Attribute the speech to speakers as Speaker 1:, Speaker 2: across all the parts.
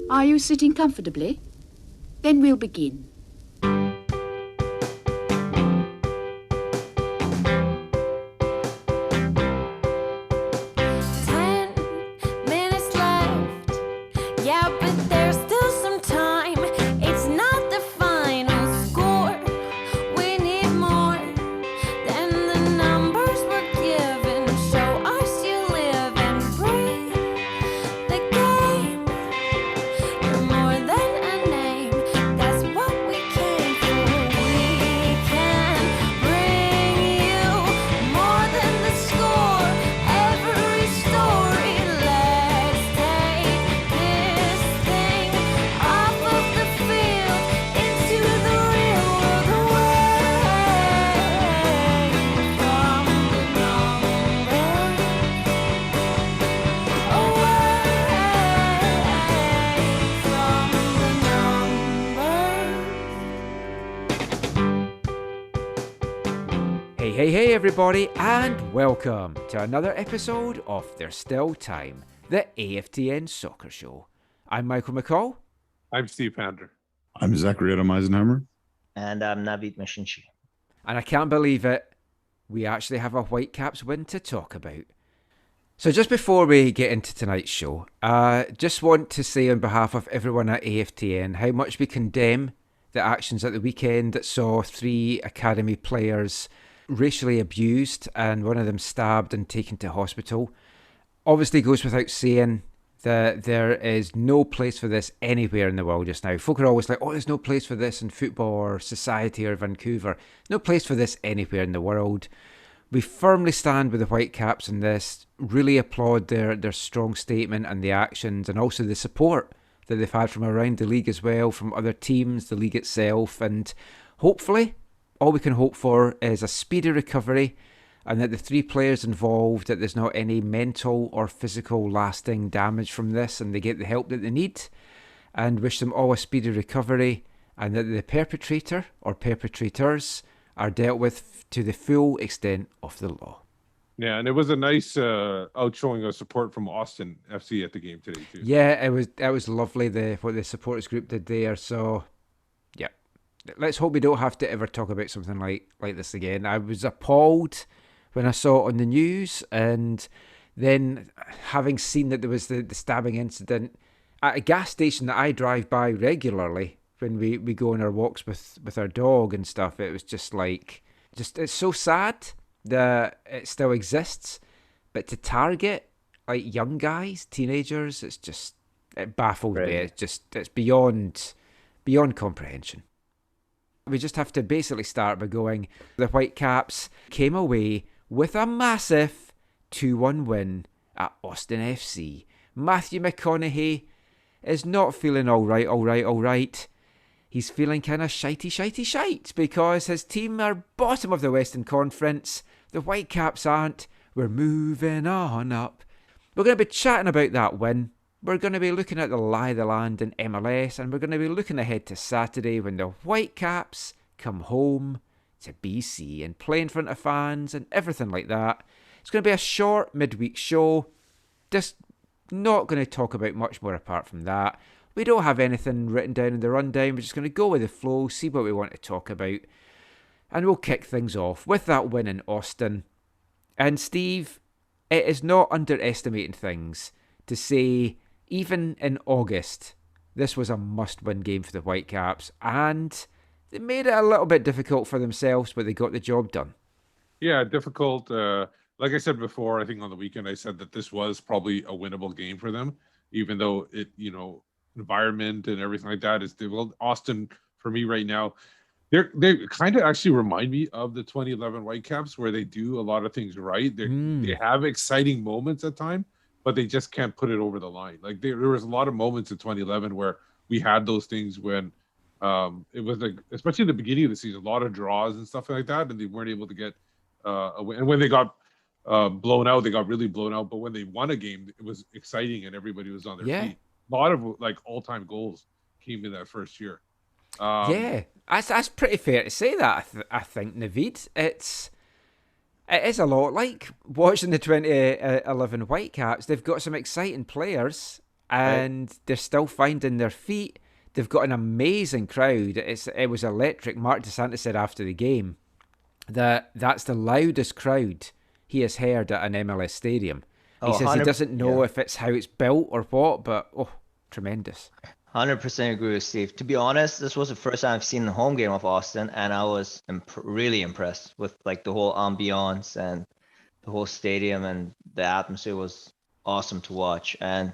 Speaker 1: Are you sitting comfortably? Then we'll begin.
Speaker 2: 10 minutes left. Yeah, but there's still some time. It's not the final score. We need more than the numbers we're given. Show us you live and breathe the game. You're more than a name. That's what we came for. We can bring you more than the score. Every story. Let's take this thing off of the field into the real world, away from the numbers,
Speaker 3: Hey everybody, and welcome to another episode of There's Still Time, the AFTN Soccer Show. I'm Michael McCall.
Speaker 4: I'm Steve Pander.
Speaker 5: I'm Zachary Adam Eisenhammer.
Speaker 6: And I'm Navid Mashinchi.
Speaker 3: And I can't believe it, we actually have a Whitecaps win to talk about. So just before we get into tonight's show, I just want to say on behalf of everyone at AFTN how much we condemn the actions at the weekend that saw 3 academy players racially abused and one of them stabbed and taken to hospital. Obviously goes without saying that there is no place for this anywhere in the world just now. Folk are always like, oh, there's no place for this in football or society or Vancouver. No place for this anywhere in the world. We firmly stand with the Whitecaps in this, really applaud their strong statement and the actions and also the support that they've had from around the league as well, from other teams, the league itself, and hopefully all we can hope for is a speedy recovery and that the 3 players involved, that there's not any mental or physical lasting damage from this and they get the help that they need, and wish them all a speedy recovery, and that the perpetrator or perpetrators are dealt with to the full extent of the law.
Speaker 4: Yeah, and it was a nice outshowing of support from Austin FC at the game today too.
Speaker 3: Yeah, it was lovely what the supporters group did there. So yeah, let's hope we don't have to ever talk about something like this again. I was appalled when I saw it on the news, and then having seen that there was the stabbing incident at a gas station that I drive by regularly when we go on our walks with our dog and stuff. It was just it's so sad that it still exists, but to target like young guys, teenagers, it baffled me. It's beyond comprehension. We just have to basically start by going, the Whitecaps came away with a massive 2-1 win at Austin FC. Matthew McConaughey is not feeling all right. He's feeling kind of shite because his team are bottom of the Western Conference. The Whitecaps aren't. We're moving on up. We're going to be chatting about that win. We're going to be looking at the lie of the land in MLS, and we're going to be looking ahead to Saturday when the Whitecaps come home to BC and play in front of fans and everything like that. It's going to be a short midweek show. Just not going to talk about much more apart from that. We don't have anything written down in the rundown. We're just going to go with the flow, see what we want to talk about, and we'll kick things off with that win in Austin. And Steve, it is not underestimating things to say, even in August, this was a must-win game for the Whitecaps, and they made it a little bit difficult for themselves, but they got the job done.
Speaker 4: Yeah, difficult. Like I said before, I think on the weekend I said that this was probably a winnable game for them, even though it, environment and everything like that is difficult. Austin, for me right now, they kind of actually remind me of the 2011 Whitecaps, where they do a lot of things right. They have exciting moments at time, but they just can't put it over the line. Like there was a lot of moments in 2011 where we had those things when it was like, especially in the beginning of the season, a lot of draws and stuff like that, and they weren't able to get a win. And when they got blown out, they got really blown out. But when they won a game, it was exciting and everybody was on their feet. A lot of like all-time goals came in that first year.
Speaker 3: That's pretty fair to say that. I think, Navid, it is a lot like watching the 2011 Whitecaps. They've got some exciting players, and they're still finding their feet. They've got an amazing crowd. It was electric. Mark DeSantis said after the game that that's the loudest crowd he has heard at an MLS stadium. He says he doesn't know if it's how it's built or what, but tremendous.
Speaker 6: 100% agree with Steve. To be honest, this was the first time I've seen the home game of Austin, and I was really impressed with like the whole ambiance and the whole stadium, and the atmosphere was awesome to watch. And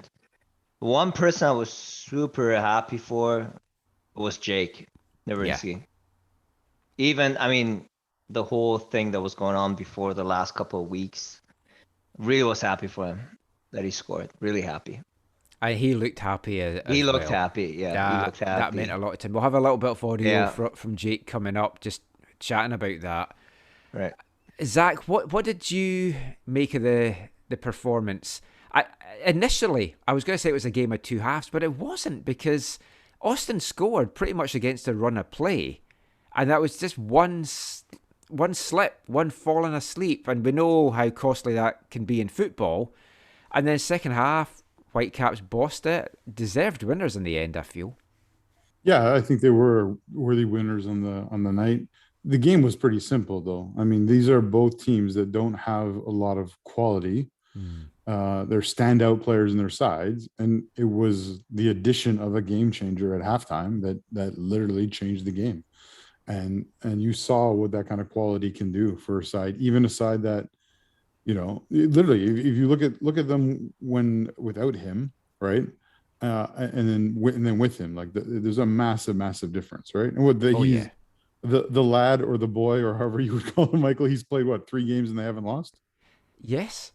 Speaker 6: one person I was super happy for was Jake Nerwinski. Even, I mean, the whole thing that was going on before the last couple of weeks, really was happy for him that he scored. Really happy.
Speaker 3: He looked happy
Speaker 6: He looked
Speaker 3: well.
Speaker 6: happy, he looked happy.
Speaker 3: That meant a lot to him. We'll have a little bit of audio from Jake coming up, just chatting about that.
Speaker 6: Right.
Speaker 3: Zach, what did you make of the performance? Initially, I was going to say it was a game of two halves, but it wasn't, because Austin scored pretty much against a run of play, and that was just one slip, one falling asleep, and we know how costly that can be in football. And then second half, Whitecaps bossed it. Deserved winners in the end, I feel.
Speaker 5: Yeah, I think they were worthy winners on the night. The game was pretty simple, though. I mean, these are both teams that don't have a lot of quality. They're standout players in their sides, and it was the addition of a game changer at halftime that literally changed the game. And you saw what that kind of quality can do for a side, even a side that, you know, literally, if you look at them when without him, right, and then with him, like there's a massive difference, right? And the lad or the boy or however you would call him, Michael, he's played 3 games and they haven't lost.
Speaker 3: Yes.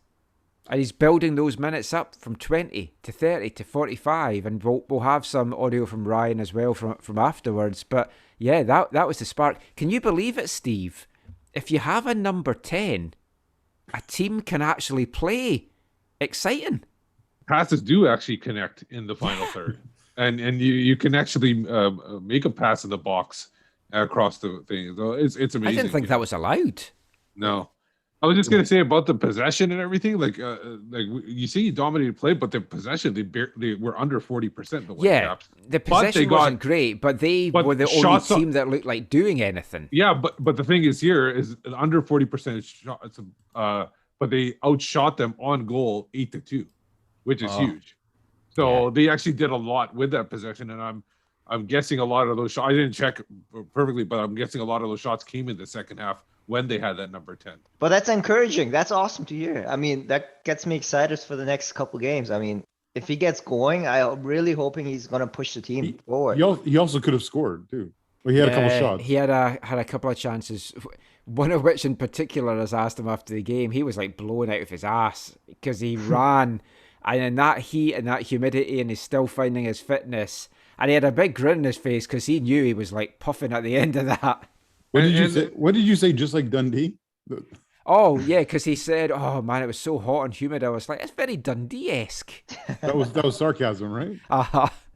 Speaker 3: And he's building those minutes up from 20 to 30 to 45, and we'll have some audio from Ryan as well from afterwards. But yeah, that was the spark. Can you believe it, Steve? If you have a number 10, a team can actually play exciting.
Speaker 4: Passes do actually connect in the final third, and you can actually make a pass in the box across the thing. So it's amazing.
Speaker 3: I didn't think that was allowed.
Speaker 4: No. I was just gonna say about the possession and everything. Like you see, dominated play, but the possession they were under 40%.
Speaker 3: The possession wasn't great, but they were the only team that looked like doing anything.
Speaker 4: Yeah, but the thing is here is under 40% shots, but they outshot them on goal 8-2, which is huge. So they actually did a lot with that possession, and I'm guessing a lot of those shots. I didn't check perfectly, but I'm guessing a lot of those shots came in the second half when they had that number 10.
Speaker 6: But that's encouraging. That's awesome to hear. I mean, that gets me excited for the next couple games. I mean, if he gets going, I'm really hoping he's going to push the team forward.
Speaker 5: He also could have scored too. Well, he had a couple shots.
Speaker 3: He had a couple of chances. One of which in particular, as I asked him after the game, he was like blowing out of his ass because he ran, and in that heat and that humidity, and he's still finding his fitness. And he had a big grin on his face because he knew he was like puffing at the end of that.
Speaker 5: What did you say? Just like Dundee?
Speaker 3: Oh yeah, because he said, "Oh man, it was so hot and humid." I was like, "It's very Dundee-esque."
Speaker 5: That was sarcasm, right?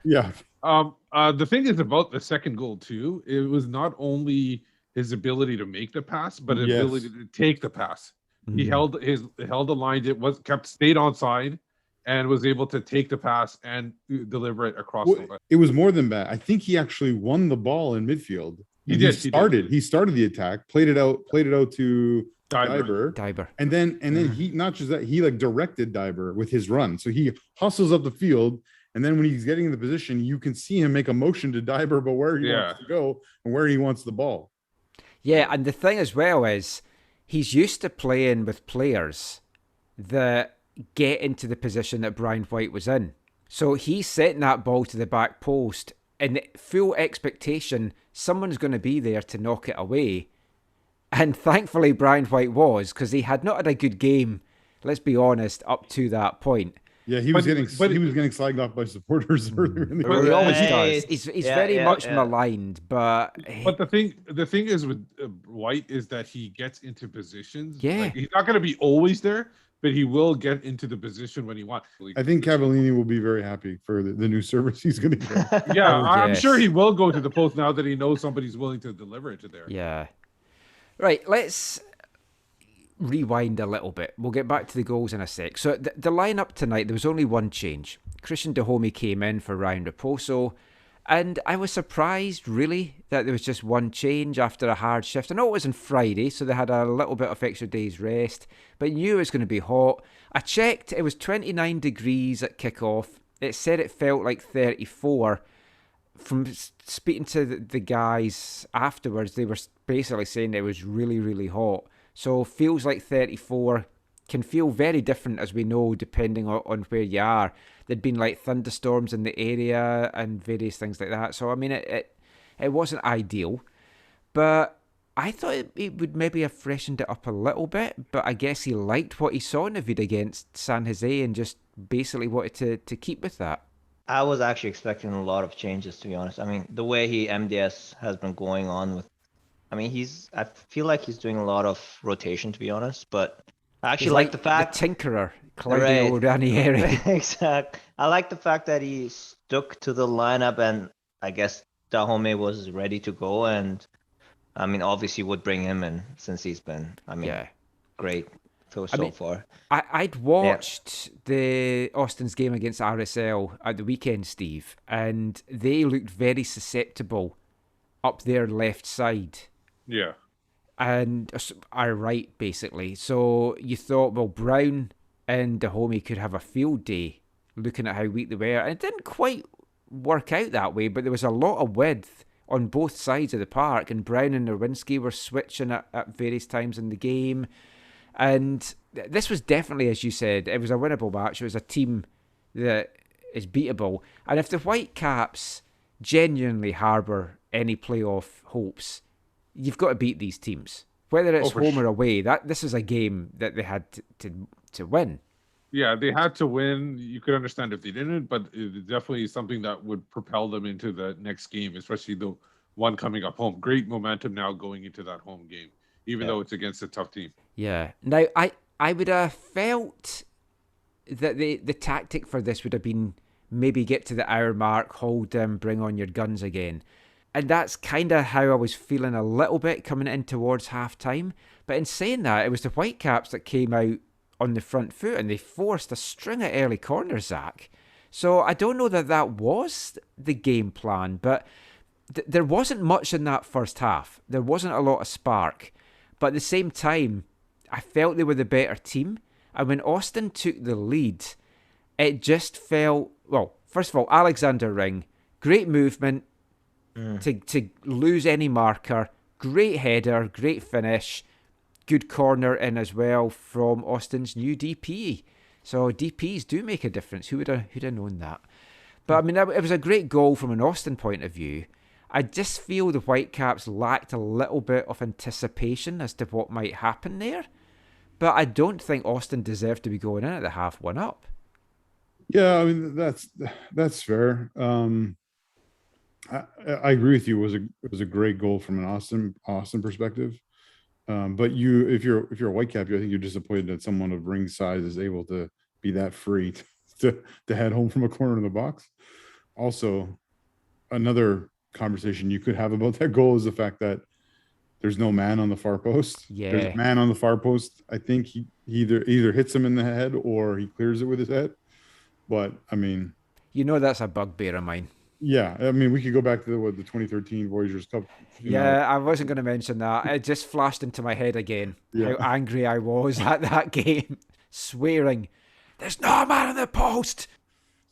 Speaker 3: Yeah.
Speaker 4: The thing is about the second goal too. It was not only his ability to make the pass, but his ability to take the pass. He held the line. Stayed onside, and was able to take the pass and deliver it across the line.
Speaker 5: It was more than that. I think he actually won the ball in midfield. He started the attack, played it out to Diber. And then he, not just that, he like directed Diber with his run. So he hustles up the field, and then when he's getting in the position, you can see him make a motion to Diber about where he wants to go and where he wants the ball.
Speaker 3: Yeah, and the thing as well is he's used to playing with players that get into the position that Brian White was in. So he's setting that ball to the back post in full expectation someone's going to be there to knock it away. And thankfully Brian White was, because he had not had a good game, let's be honest, up to that point.
Speaker 5: Yeah, he was getting slagged off by supporters earlier in the game.
Speaker 3: He always does. He's very much maligned, but
Speaker 4: the thing is with White is that he gets into positions.
Speaker 3: Yeah,
Speaker 4: like, he's not going to be always there, but he will get into the position when he wants.
Speaker 5: I think Cavallini will be very happy for the new service he's going to get.
Speaker 4: Yeah, I'm sure he will go to the post now that he knows somebody's willing to deliver it to there.
Speaker 3: Yeah. Right, let's rewind a little bit. We'll get back to the goals in a sec. So the lineup tonight, there was only one change. Christian Dahomey came in for Ryan Raposo, and I was surprised, really, that there was just one change after a hard shift. I know it was on Friday, so they had a little bit of extra day's rest, but knew it was going to be hot. I checked, it was 29 degrees at kickoff. It said it felt like 34. From speaking to the guys afterwards, they were basically saying it was really, really hot. So feels like 34, can feel very different, as we know, depending on where you are. There'd been like thunderstorms in the area and various things like that. So, I mean, it wasn't ideal. But I thought it would maybe have freshened it up a little bit. But I guess he liked what he saw in the vid against San Jose and just basically wanted to keep with that.
Speaker 6: I was actually expecting a lot of changes, to be honest. I mean, the way MDS has been going on with, I mean, I feel like he's doing a lot of rotation, to be honest, but I actually like the fact.
Speaker 3: The tinkerer, Claudio Ranieri.
Speaker 6: Exactly. I like the fact that he stuck to the lineup, and I guess Dahomey was ready to go, and I mean, obviously would bring him in since he's been, great so far.
Speaker 3: I'd watched the Austin's game against RSL at the weekend, Steve, and they looked very susceptible up their left side.
Speaker 4: Yeah.
Speaker 3: And our right, basically. So you thought, well, Brown and Dahomey could have a field day looking at how weak they were. And it didn't quite work out that way, but there was a lot of width on both sides of the park, and Brown and Nerwinski were switching at various times in the game. And this was definitely, as you said, it was a winnable match. It was a team that is beatable. And if the Whitecaps genuinely harbour any playoff hopes, you've got to beat these teams. Whether it's home or away, this is a game that they had to win.
Speaker 4: Yeah, they had to win. You could understand if they didn't, but it's definitely something that would propel them into the next game, especially the one coming up home. Great momentum now going into that home game, even though it's against a tough team. Yeah.
Speaker 3: Now, I would have felt that the tactic for this would have been maybe get to the hour mark, hold them, bring on your guns again. And that's kind of how I was feeling a little bit coming in towards half-time. But in saying that, it was the Whitecaps that came out on the front foot, and they forced a string of early corners, Zach. So I don't know that was the game plan, but there wasn't much in that first half. There wasn't a lot of spark. But at the same time, I felt they were the better team. And when Austin took the lead, it just felt, well, first of all, Alexander Ring, great movement to lose any marker, great header, great finish, good corner in as well from Austin's new DP. So DPs do make a difference. Who'd have known that? But I mean, it was a great goal from an Austin point of view. I just feel the Whitecaps lacked a little bit of anticipation as to what might happen there. But I don't think Austin deserved to be going in at the half one up.
Speaker 5: Yeah, I mean, that's fair. I agree with you. It was a great goal from an Austin perspective. But if you're a Whitecap, I think you're disappointed that someone of ring size is able to be that free to head home from a corner of the box. Also, another conversation you could have about that goal is the fact that there's no man on the far post.
Speaker 3: Yeah,
Speaker 5: there's a man on the far post. I think he either hits him in the head or he clears it with his head. But I mean,
Speaker 3: that's a bugbear of mine.
Speaker 5: Yeah, I mean, we could go back to the 2013 Voyageurs Cup.
Speaker 3: I wasn't going to mention that. It just flashed into my head again how angry I was at that game, swearing, "There's no man on the post."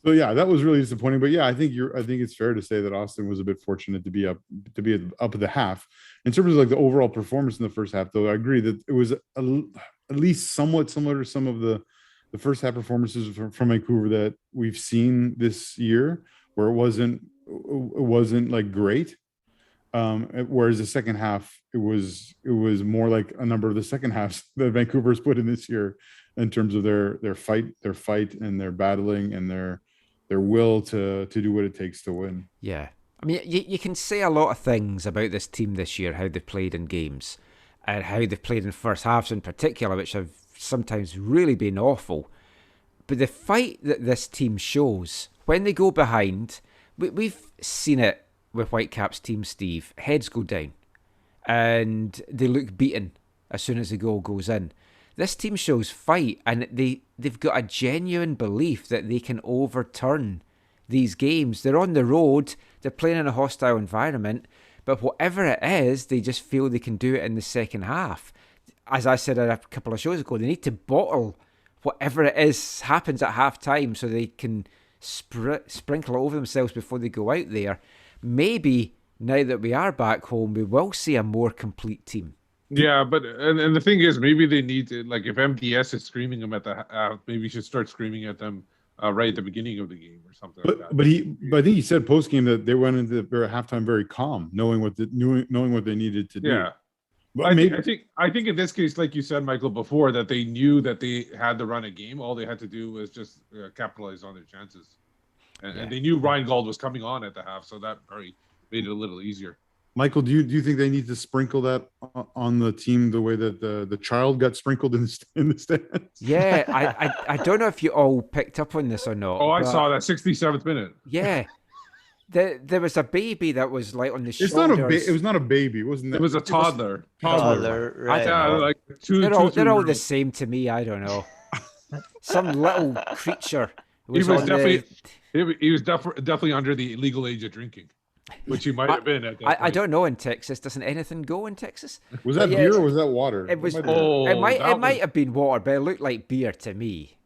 Speaker 5: So yeah, that was really disappointing. But yeah, I think it's fair to say that Austin was a bit fortunate to be up at the half. In terms of like the overall performance in the first half, though, I agree that it was at least somewhat similar to some of the first half performances from Vancouver that we've seen this year, where it wasn't like great. Whereas the second half, it was more like a number of the second halves that Vancouver's put in this year in terms of their fight and their battling and their will to do what it takes to win.
Speaker 3: Yeah. I mean, you can say a lot of things about this team this year, how they've played in games and how they've played in first halves in particular, which have sometimes really been awful. But the fight that this team shows when they go behind, we've seen it with Whitecaps team, Steve. Heads go down and they look beaten as soon as the goal goes in. This team shows fight, and they've got a genuine belief that they can overturn these games. They're on the road, they're playing in a hostile environment, but whatever it is, they just feel they can do it in the second half. As I said a couple of shows ago, they need to bottle whatever it is happens at half time so they can sprinkle it over themselves before they go out there. Maybe now that we are back home, we will see a more complete team.
Speaker 4: Yeah, but and the thing is, maybe they need to, like, if MDS is screaming them at the maybe you should start screaming at them right at the beginning of the game or something like that.
Speaker 5: But I think he said post game that they went into their halftime very calm, knowing what they needed to do.
Speaker 4: Yeah.
Speaker 5: But
Speaker 4: I think in this case, like you said, Michael, before, that they knew that they had to run a game. All they had to do was just capitalize on their chances, and they knew Ryan Gauld was coming on at the half, so that probably made it a little easier.
Speaker 5: Michael, do you think they need to sprinkle that on the team the way that the child got sprinkled in the stands?
Speaker 3: Yeah, I don't know if you all picked up on this or not.
Speaker 4: Oh, I saw that 67th minute.
Speaker 3: Yeah. There was a baby that was like on the shoulders.
Speaker 5: It was not a baby, wasn't it?
Speaker 4: It was a toddler.
Speaker 6: Right.
Speaker 4: Like
Speaker 3: they're all the same to me. I don't know. Some little creature.
Speaker 4: He was definitely under the legal age of drinking, which he might have been at that point.
Speaker 3: I don't know in Texas. Doesn't anything go in Texas?
Speaker 5: Was that beer or was that water?
Speaker 3: It was.
Speaker 4: Oh,
Speaker 3: it might have been water, but it looked like beer to me.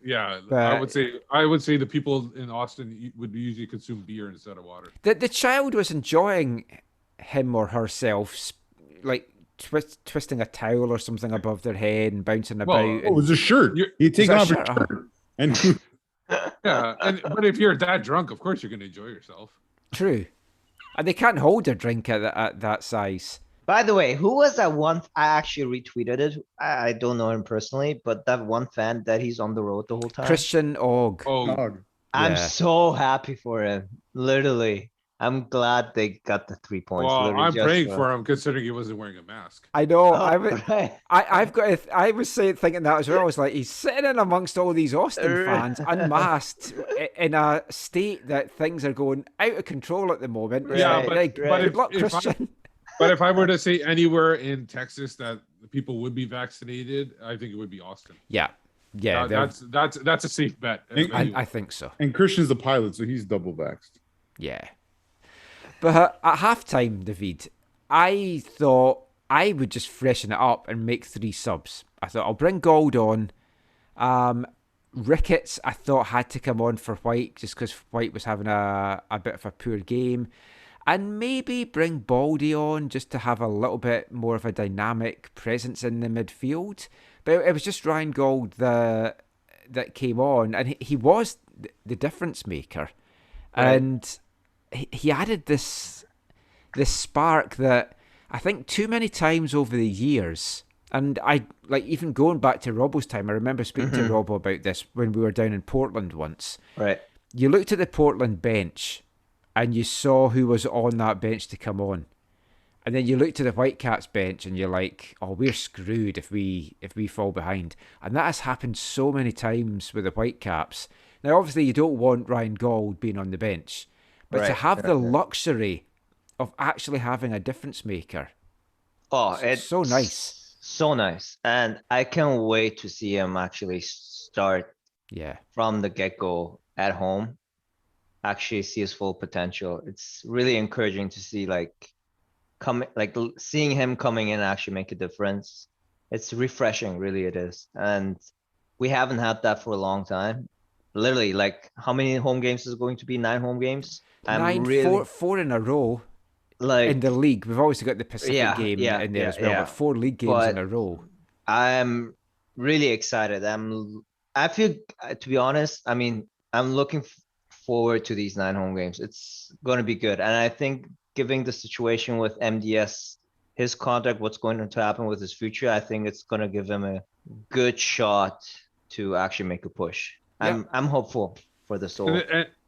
Speaker 4: Yeah,
Speaker 3: But
Speaker 4: I would say the people in Austin would usually consume beer instead of water.
Speaker 3: the child was enjoying him or herself, like twisting a towel or something above their head and bouncing about.
Speaker 5: It was a shirt. He'd taken off his shirt. And
Speaker 4: yeah, but if you're that drunk, of course you're going to enjoy yourself.
Speaker 3: True, and they can't hold their drink at that size.
Speaker 6: By the way, who was that one? I actually retweeted it. I don't know him personally, but that one fan that he's on the road the whole time.
Speaker 3: Christian Og.
Speaker 4: Oh,
Speaker 6: I'm so happy for him. Literally. I'm glad they got the 3 points.
Speaker 4: well, I'm praying for him considering he wasn't wearing a mask.
Speaker 3: I know.
Speaker 6: Right.
Speaker 3: I was thinking that as well. I was like, he's sitting in amongst all these Austin fans, unmasked, in a state that things are going out of control at the moment.
Speaker 4: Yeah,
Speaker 3: Like, good luck,
Speaker 4: if
Speaker 3: Christian.
Speaker 4: But if I were to say anywhere in Texas that the people would be vaccinated, I think it would be Austin.
Speaker 3: Yeah.
Speaker 4: That's a safe bet.
Speaker 3: I think so.
Speaker 5: And Christian's the pilot, so he's double vaxxed.
Speaker 3: Yeah. But at halftime, David, I thought I would just freshen it up and make 3 subs. I thought I'll bring Gauld on. Ricketts, I thought, had to come on for White just because White was having a bit of a poor game. And maybe bring Baldy on just to have a little bit more of a dynamic presence in the midfield. But it was just Ryan Gauld that came on, and he was the difference maker. Right. And he added this spark that I think too many times over the years, and I like even going back to Robbo's time, I remember speaking to Robbo about this when we were down in Portland once. Right. You looked at the Portland bench and you saw who was on that bench to come on. And then you look to the Whitecaps bench and you're like, oh, we're screwed if we fall behind. And that has happened so many times with the Whitecaps. Now, obviously, you don't want Ryan Gauld being on the bench. But to have the luxury of actually having a difference maker.
Speaker 6: Oh, it's
Speaker 3: so nice.
Speaker 6: So nice. And I can't wait to see him actually start from the get-go at home. Actually see his full potential. It's really encouraging to see seeing him coming in actually make a difference. It's refreshing, really it is. And we haven't had that for a long time. Literally, how many home games is it going to be? 9 home games?
Speaker 3: Four in a row. In the league, we've always got the Pacific game in there as well, but 4 league games in a row.
Speaker 6: I'm really excited. I feel, to be honest, I'm looking forward to these 9 home games. It's going to be good. And I think given the situation with MDS, his contract, what's going to happen with his future, I think it's going to give him a good shot to actually make a push. Yeah. I'm hopeful for this all.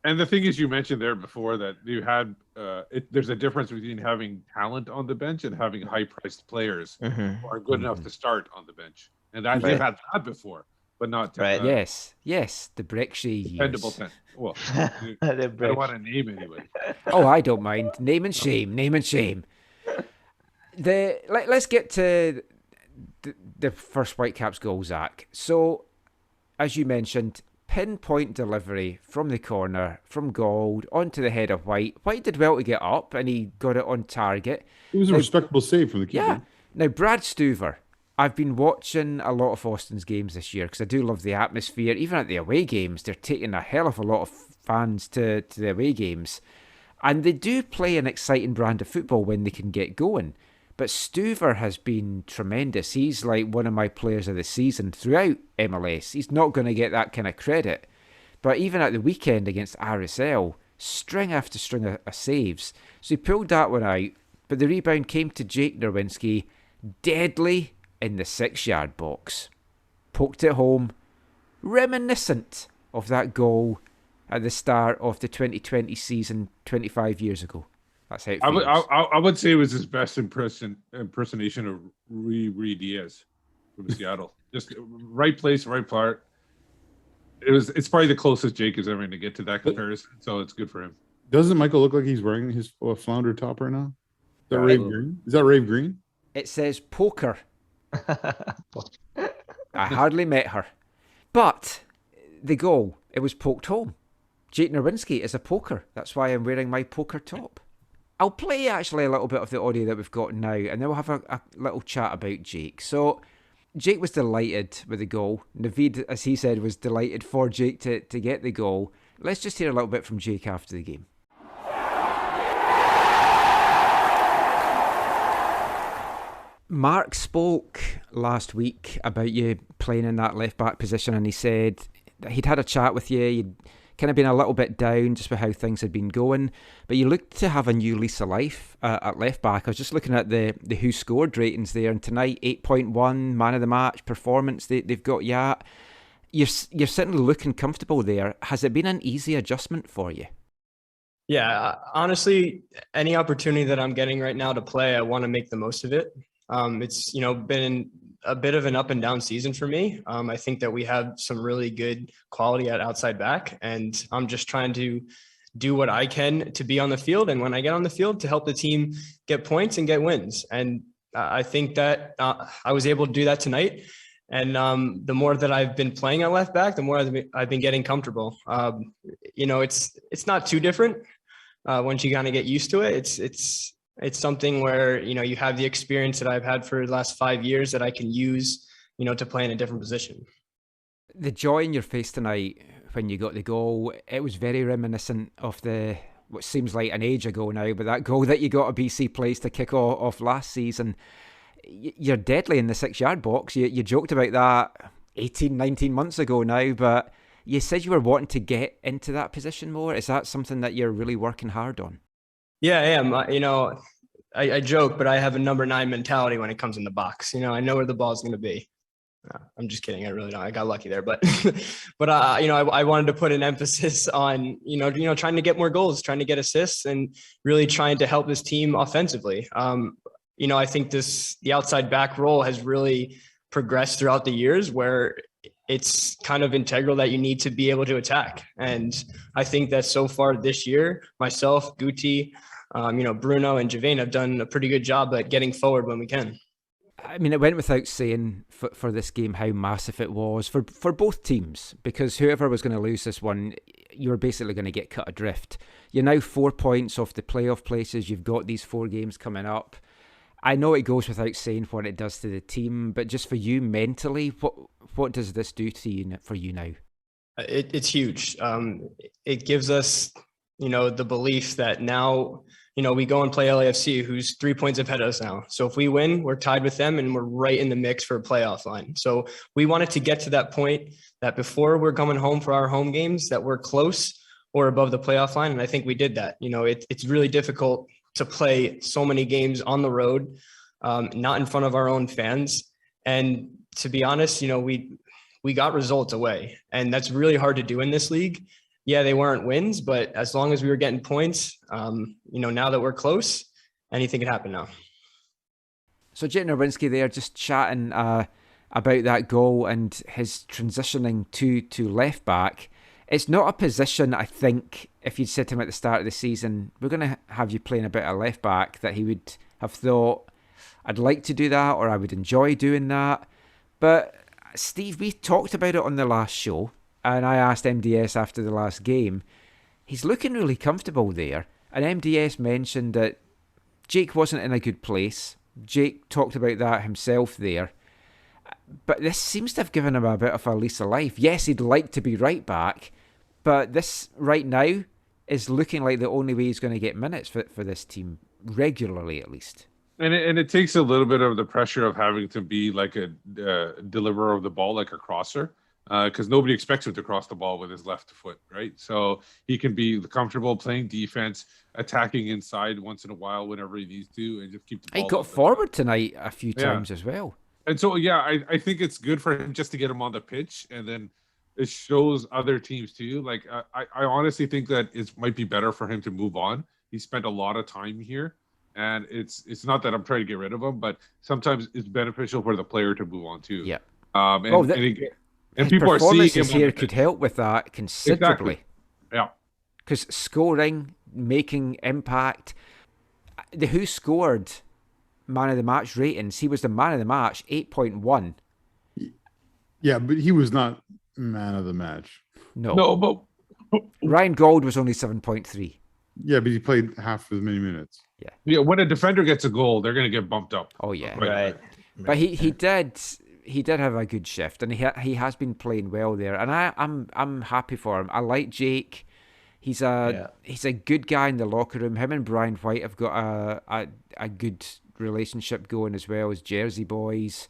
Speaker 4: And the thing is, you mentioned there before that you had there's a difference between having talent on the bench and having high-priced players who are good enough to start on the bench. And they've had that before, but not
Speaker 3: yes, the Brexy
Speaker 4: dependable
Speaker 3: years.
Speaker 4: Well, I don't want to name anyway.
Speaker 3: Oh, I don't mind. Name and shame. Let's get to the first Whitecaps goal, Zach. So, as you mentioned, pinpoint delivery from the corner, from Gauld, onto the head of White. White did well to get up, and he got it on target.
Speaker 5: It was a respectable save from the keeper.
Speaker 3: Yeah. Now, Brad Stuver, I've been watching a lot of Austin's games this year because I do love the atmosphere. Even at the away games, they're taking a hell of a lot of fans to the away games. And they do play an exciting brand of football when they can get going. But Stuver has been tremendous. He's like one of my players of the season throughout MLS. He's not going to get that kind of credit. But even at the weekend against RSL, string after string of saves. So he pulled that one out. But the rebound came to Jake Nerwinski, deadly in the 6-yard box. Poked it home, reminiscent of that goal at the start of the 2020 season 25 years ago. That's how it feels.
Speaker 4: I would say it was his best impersonation of Rui Diaz from Seattle. Just right place, right part. It's probably the closest Jake is ever going to get to that comparison, so it's good for him.
Speaker 5: Doesn't Michael look like he's wearing his flounder top right now? Is that Rave Green? Is that Rave Green?
Speaker 3: It says poker. I hardly met her. But the goal, it was poked home. Jake Nerwinski is a poker. That's why I'm wearing my poker top. I'll play actually a little bit of the audio that we've got now, and then we'll have a little chat about Jake. So Jake was delighted with the goal. Naveed, as he said, was delighted for Jake to get the goal. Let's just hear a little bit from Jake after the game. Mark spoke last week about you playing in that left-back position, and he said that he'd had a chat with you. You'd kind of been a little bit down just with how things had been going, but you looked to have a new lease of life at left-back. I was just looking at the Who Scored ratings there, and tonight, 8.1, man of the match performance they've got you at. You're certainly looking comfortable there. Has it been an easy adjustment for you?
Speaker 7: Yeah, honestly, any opportunity that I'm getting right now to play, I want to make the most of it. It's, been a bit of an up and down season for me. I think that we have some really good quality at outside back, and I'm just trying to do what I can to be on the field. And when I get on the field, to help the team get points and get wins. And I think that I was able to do that tonight. And the more that I've been playing at left back, the more I've been getting comfortable. It's not too different once you kind of get used to it. It's something where, you have the experience that I've had for the last 5 years that I can use, to play in a different position.
Speaker 3: The joy in your face tonight when you got the goal, it was very reminiscent of what seems like an age ago now, but that goal that you got at BC Place to kick off last season. You're deadly in the 6-yard box. You joked about that 18, 19 months ago now, but you said you were wanting to get into that position more. Is that something that you're really working hard on?
Speaker 7: Yeah, I am. I joke, but I have a number 9 mentality when it comes in the box. I know where the ball's going to be. I'm just kidding. I really don't. I got lucky there, but I wanted to put an emphasis on, trying to get more goals, trying to get assists, and really trying to help this team offensively. I think the outside back role has really progressed throughout the years, where it's kind of integral that you need to be able to attack. And I think that so far this year, myself, Guti, Bruno and Javane have done a pretty good job at getting forward when we can.
Speaker 3: I mean, it went without saying for this game how massive it was for both teams, because whoever was going to lose this one, you were basically going to get cut adrift. You're now 4 points off the playoff places. You've got these 4 games coming up. I know it goes without saying what it does to the team, but just for you mentally, what does this do to you for you now?
Speaker 7: It's huge. It gives us, the belief that now, we go and play LAFC, who's 3 points ahead of us now. So if we win, we're tied with them and we're right in the mix for a playoff line. So we wanted to get to that point that before we're coming home for our home games, that we're close or above the playoff line. And I think we did that. It's really difficult to play so many games on the road, not in front of our own fans. And to be honest, we got results away, and that's really hard to do in this league. Yeah, they weren't wins, but as long as we were getting points, now that we're close, anything can happen now.
Speaker 3: So Jake Nerwinski there just chatting about that goal and his transitioning to left back. It's not a position, I think, if you'd said to him at the start of the season, we're going to have you playing a bit of left back, that he would have thought, I'd like to do that, or I would enjoy doing that. But Steve, we talked about it on the last show, and I asked MDS after the last game. He's looking really comfortable there, and MDS mentioned that Jake wasn't in a good place. Jake talked about that himself there. But this seems to have given him a bit of a lease of life. Yes, he'd like to be right back, but this right now is looking like the only way he's going to get minutes for this team, regularly at least.
Speaker 4: And it takes a little bit of the pressure of having to be like a deliverer of the ball, like a crosser, because nobody expects him to cross the ball with his left foot, right? So he can be comfortable playing defense, attacking inside once in a while whenever he needs to, and just keep the ball.
Speaker 3: He got forward tonight a few times as well.
Speaker 4: And so, I think it's good for him just to get him on the pitch, and then it shows other teams too. Like, I honestly think that it might be better for him to move on. He spent a lot of time here. And it's not that I'm trying to get rid of him, but sometimes it's beneficial for the player to move on too.
Speaker 3: Yeah.
Speaker 4: And
Speaker 3: his
Speaker 4: people are seeing him
Speaker 3: here could help with that considerably.
Speaker 4: Exactly. Yeah.
Speaker 3: Because scoring, making impact. The who scored man of the match ratings, he was the man of the match, 8.1.
Speaker 5: Yeah, but he was not man of the match.
Speaker 4: No, but
Speaker 3: Ryan Gauld was only 7.3.
Speaker 5: Yeah, but he played half as many minutes.
Speaker 4: Yeah, when a defender gets a goal, they're going to get bumped up.
Speaker 3: Oh yeah,
Speaker 6: Right.
Speaker 3: But he did have a good shift, and he has been playing well there, and I'm happy for him. I like Jake. He's a good guy in the locker room. Him and Brian White have got a good relationship going as well as Jersey boys.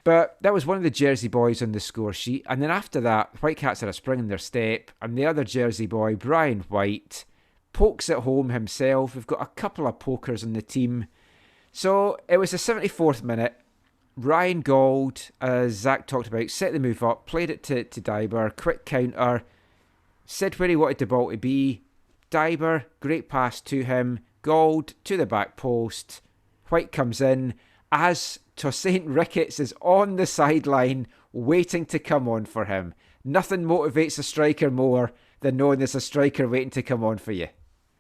Speaker 3: But that was one of the Jersey boys on the score sheet, and then after that, Whitecaps had a spring in their step, and the other Jersey boy, Brian White, pokes at home himself. We've got a couple of pokers in the team. So it was the 74th minute. Ryan Gauld, as Zach talked about, set the move up, played it to Dyber, quick counter, said where he wanted the ball to be. Dyber, great pass to him. Gauld to the back post. White comes in as Tosaint Ricketts is on the sideline waiting to come on for him. Nothing motivates a striker more than knowing there's a striker waiting to come on for you.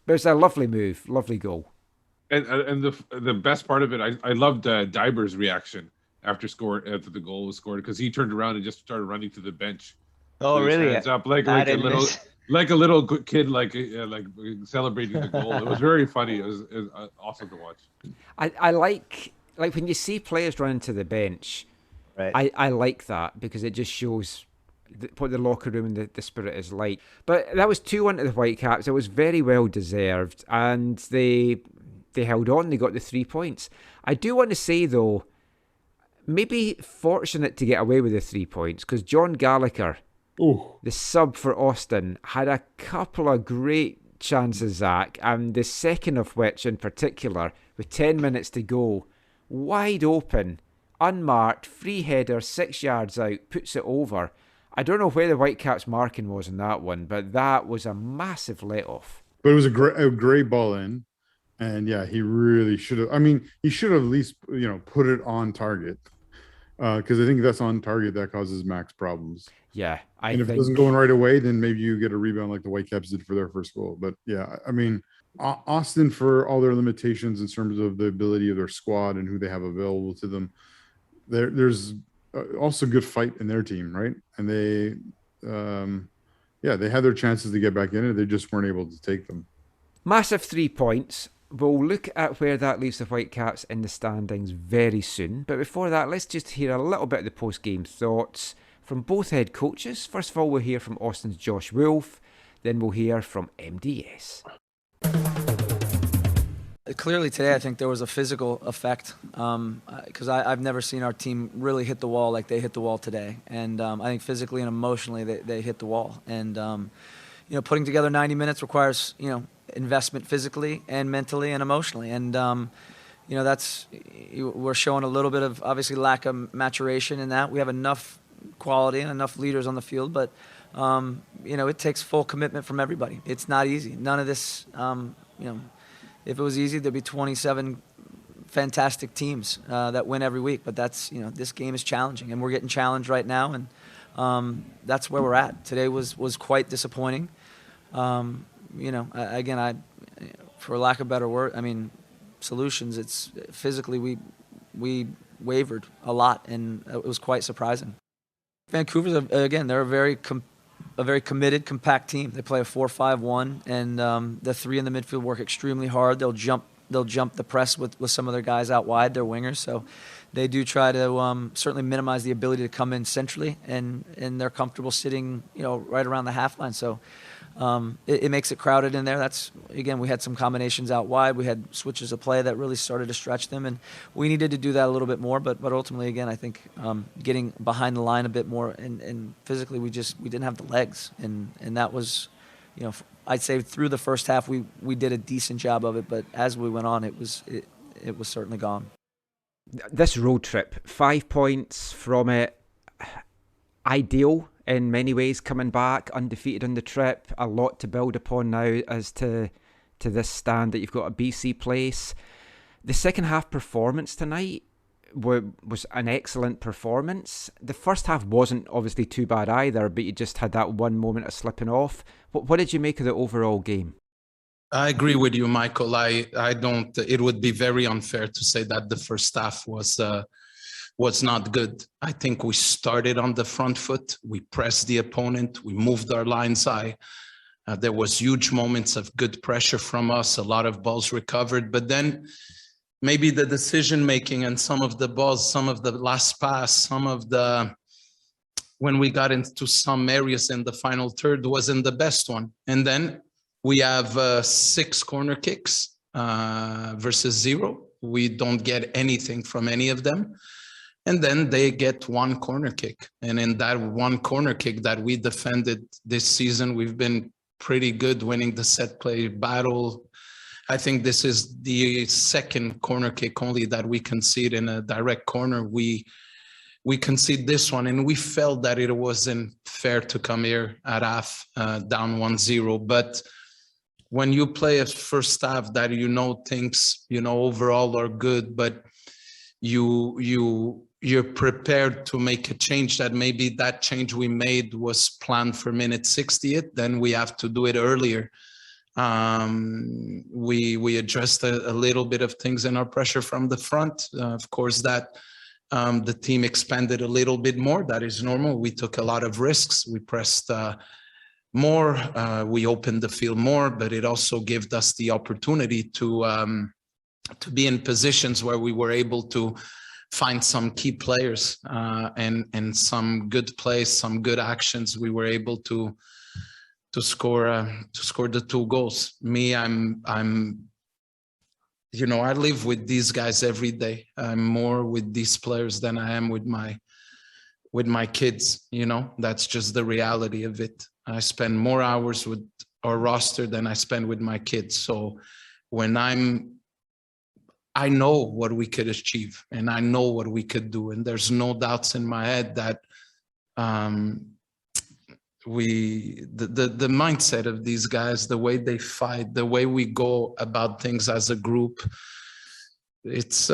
Speaker 3: But it's a lovely move, lovely goal.
Speaker 4: And the best part of it, I loved Dyber's reaction after the goal was scored, because he turned around and just started running to the bench.
Speaker 6: Oh, really?
Speaker 4: Hands up like a little kid, like celebrating the goal. It was very funny. It was awesome to watch.
Speaker 3: I like when you see players running to the bench.
Speaker 6: Right.
Speaker 3: I like that, because it just shows what the locker room and the spirit is like. But that was 2-1 to the Whitecaps. It was very well deserved, and they held on. They got the 3 points. I do want to say, though, maybe fortunate to get away with the 3 points, because John Gallagher, the sub for Austin, had a couple of great chances, Zach, and the second of which in particular, with 10 minutes to go, wide open, unmarked, free header, 6 yards out, puts it over. I don't know where the Whitecaps marking was in that one, but that was a massive let-off.
Speaker 5: But it was a great ball in, and yeah, he really should have. I mean, he should have at least put it on target, because I think that's on target that causes Max problems.
Speaker 3: Yeah,
Speaker 5: and if it doesn't go in right away, then maybe you get a rebound like the Whitecaps did for their first goal. But yeah, I mean, Austin, for all their limitations in terms of the ability of their squad and who they have available to them, there's also good fight in their team, right? And they had their chances to get back in it. They just weren't able to take them.
Speaker 3: Massive 3 points. We'll look at where that leaves the Whitecaps in the standings very soon. But before that, let's just hear a little bit of the post-game thoughts from both head coaches. First of all, we'll hear from Austin's Josh Wolf. Then we'll hear from MDS.
Speaker 8: Clearly today, I think there was a physical effect, because I've never seen our team really hit the wall like they hit the wall today. And I think physically and emotionally they hit the wall. And, putting together 90 minutes requires, investment physically and mentally and emotionally. And, we're showing a little bit of, obviously, lack of maturation in that. We have enough quality and enough leaders on the field, but, it takes full commitment from everybody. It's not easy. None of this, if it was easy, there'd be 27 fantastic teams that win every week. But that's, this game is challenging, and we're getting challenged right now, and that's where we're at. Today was quite disappointing. Again, for lack of a better word, solutions. It's physically we wavered a lot, and it was quite surprising. Vancouver's again, they're a very committed, compact team. They play a 4-5-1, and the three in the midfield work extremely hard. They'll jump the press with some of their guys out wide, their wingers. So they do try to certainly minimize the ability to come in centrally, and they're comfortable sitting, right around the half line. So it makes it crowded in there. Again, we had some combinations out wide. We had switches of play that really started to stretch them, and we needed to do that a little bit more. But ultimately, again, I think getting behind the line a bit more, and physically we didn't have the legs, and that was, I'd say through the first half we did a decent job of it, but as we went on, it was certainly gone.
Speaker 3: This road trip, 5 points from it, ideal in many ways, coming back undefeated on the trip. A lot to build upon now as to this stand that you've got a BC place. The second half performance tonight was an excellent performance. The first half wasn't obviously too bad either, but you just had that one moment of slipping off. What did you make of the overall game?
Speaker 9: I agree with you, Michael. I don't. It would be very unfair to say that the first half was not good. I think we started on the front foot. We pressed the opponent. We moved our lines high. There was huge moments of good pressure from us. A lot of balls recovered, but then maybe the decision making and some of the balls, some of the last pass, when we got into some areas in the final third wasn't the best one. And then we have 6 corner kicks versus 0. We don't get anything from any of them. And then they get 1 corner kick. And in that 1 corner kick that we defended this season, we've been pretty good winning the set play battle. I think this is the 2nd corner kick only that we concede in a direct corner. We concede this one, and we felt that it wasn't fair to come here at half down 1-0. But when you play a first half that things overall are good, but you're prepared to make a change, that maybe that change we made was planned for minute 60th, then we have to do it earlier. We addressed a little bit of things in our pressure from the front. Of course, that the team expanded a little bit more. That is normal. We took a lot of risks. We pressed more. We opened the field more, but it also gave us the opportunity to be in positions where we were able to find some key players and some good plays, some good actions. We were able to score the 2 goals. Me, I live with these guys every day. I'm more with these players than I am with my kids. That's just the reality of it. I spend more hours with our roster than I spend with my kids. So when I know what we could achieve, and I know what we could do, and there's no doubts in my head that the mindset of these guys, the way they fight, the way we go about things as a group, it's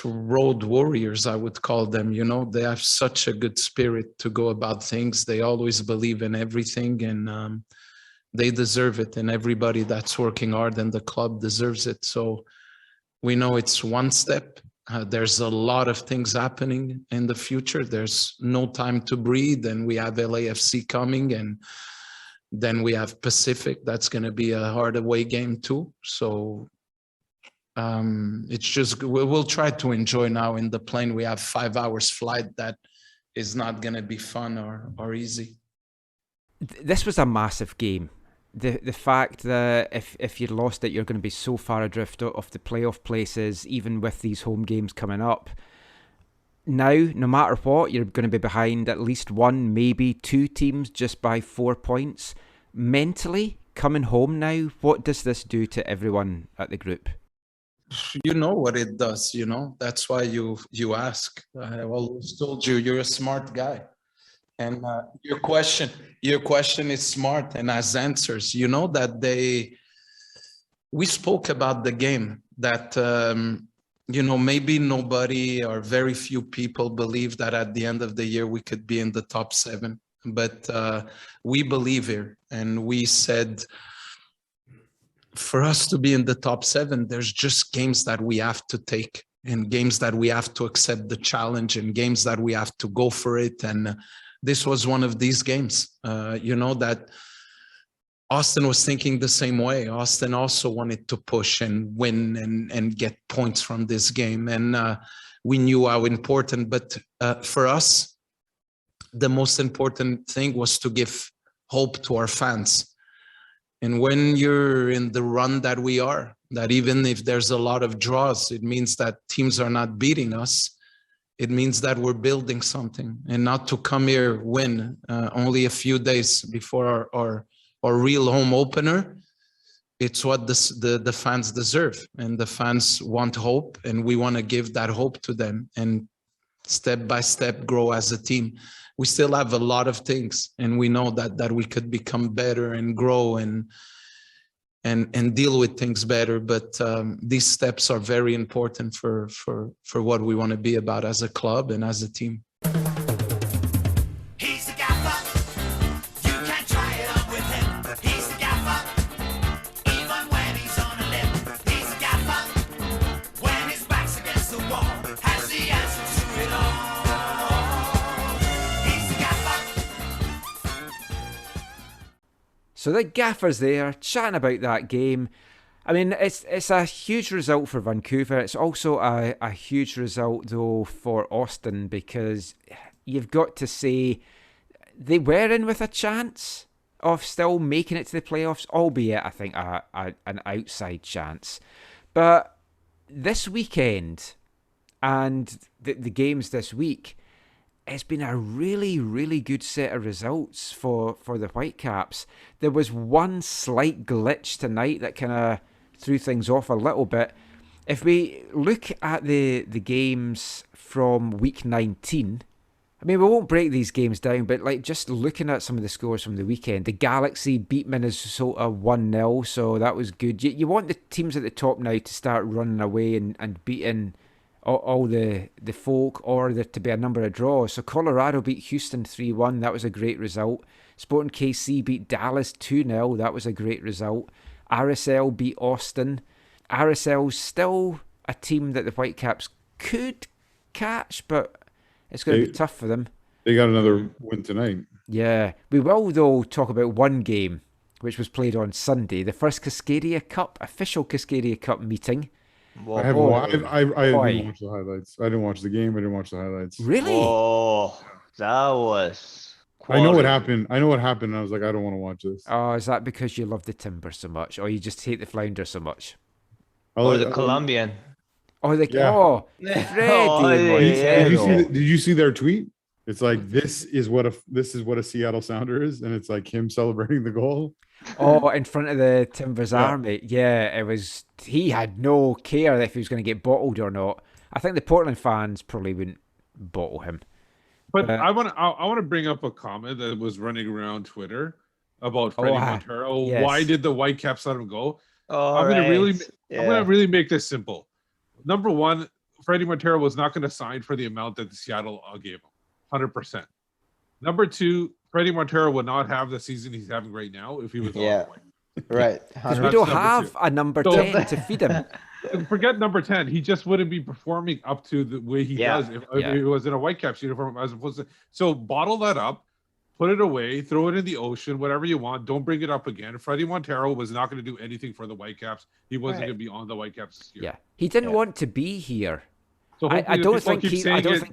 Speaker 9: road warriors, I would call them. They have such a good spirit to go about things. They always believe in everything, and they deserve it, and everybody that's working hard in the club deserves it. So we know it's one step. There's a lot of things happening in the future. There's no time to breathe, and we have LAFC coming, and then we have Pacific. That's going to be a hard away game too. So it's just, we'll try to enjoy now in the plane. We have 5 hours flight. That is not going to be fun or easy.
Speaker 3: This was a massive game. The fact that if you'd lost it, you're going to be so far adrift of the playoff places, even with these home games coming up. Now, no matter what, you're going to be behind at least 1, maybe 2 teams just by 4 points. Mentally, coming home now, what does this do to everyone at the group?
Speaker 9: You know what it does, That's why you ask. I always told you, you're a smart guy. And your question is smart and has answers. That we spoke about the game, that, maybe nobody or very few people believe that at the end of the year we could be in the top 7. But we believe here. And we said, for us to be in the top 7, there's just games that we have to take. and games that we have to accept the challenge, and games that we have to go for it. And this was one of these games, that Austin was thinking the same way. Austin also wanted to push and win and get points from this game. And we knew how important, but for us, the most important thing was to give hope to our fans. And when you're in the run that we are, that even if there's a lot of draws, it means that teams are not beating us. It means that we're building something, and not to come here win only a few days before our real home opener. It's what the fans deserve, and the fans want hope, and we want to give that hope to them and step by step grow as a team. We still have a lot of things, and we know that we could become better and grow and deal with things better. But these steps are very important for what we want to be about as a club and as a team.
Speaker 2: He's the gaffer. You can't try it on with him. He's the gaffer. Even when he's on a limb. He's the gaffer. When his back's against the wall, has the answer to it all. He's the gaffer.
Speaker 3: So the gaffer's there chatting about that game. I mean, it's a huge result for Vancouver. It's also a huge result, though, for Austin, because you've got to say they were in with a chance of still making it to the playoffs, albeit, I think, an outside chance. But this weekend and the games this week, it's been a really, really good set of results for the Whitecaps. There was one slight glitch tonight that kind of threw things off a little bit. If we look at the games from week 19, I mean, we won't break these games down, but like just looking at some of the scores from the weekend, the Galaxy beat Minnesota 1-0, so that was good. You want the teams at the top now to start running away and beating all the folk, or there to be a number of draws. So Colorado beat Houston 3-1. That was a great result. Sporting KC beat Dallas 2-0. That was a great result. RSL beat Austin. RSL's still a team that the Whitecaps could catch, but it's going to be tough for them.
Speaker 5: They got another win tonight.
Speaker 3: Yeah. We will, though, talk about one game, which was played on Sunday. The first Cascadia Cup, official Cascadia Cup meeting.
Speaker 5: I didn't watch the highlights. I didn't watch the game. I didn't watch the highlights.
Speaker 3: Really?
Speaker 6: Oh, that was
Speaker 5: I know what happened. And I was like, I don't want to watch this.
Speaker 3: Oh, is that because you love the Timber so much, or you just hate the Flounder so much?
Speaker 6: Or the Colombian.
Speaker 3: Oh,
Speaker 5: Yeah.
Speaker 3: Oh, Freddie.
Speaker 5: Did you see their tweet? It's like, this is what a Seattle Sounder is, and it's like him celebrating the goal.
Speaker 3: Oh, in front of the Timbers army. Yeah, it was. He had no care if he was going to get bottled or not. I think the Portland fans probably wouldn't bottle him.
Speaker 4: But I want to bring up a comment that was running around Twitter about Freddie Montero.
Speaker 3: Yes.
Speaker 4: Why did the Whitecaps let him go?
Speaker 6: I'm
Speaker 4: I'm gonna really make this simple. Number one, Freddie Montero was not going to sign for the amount that the Seattle gave him, 100%. Number two, Freddie Montero would not have the season he's having right now if he was on the White.
Speaker 10: Right.
Speaker 3: Because we don't have a number 10 to feed him.
Speaker 4: Forget number 10. He just wouldn't be performing up to the way he does if he was in a Whitecaps uniform, as opposed to. So bottle that up, put it away, throw it in the ocean, whatever you want. Don't bring it up again. Freddie Montero was not going to do anything for the Whitecaps. He wasn't going to be on the Whitecaps this year.
Speaker 3: Yeah, he didn't want to be here.
Speaker 4: So
Speaker 3: I don't think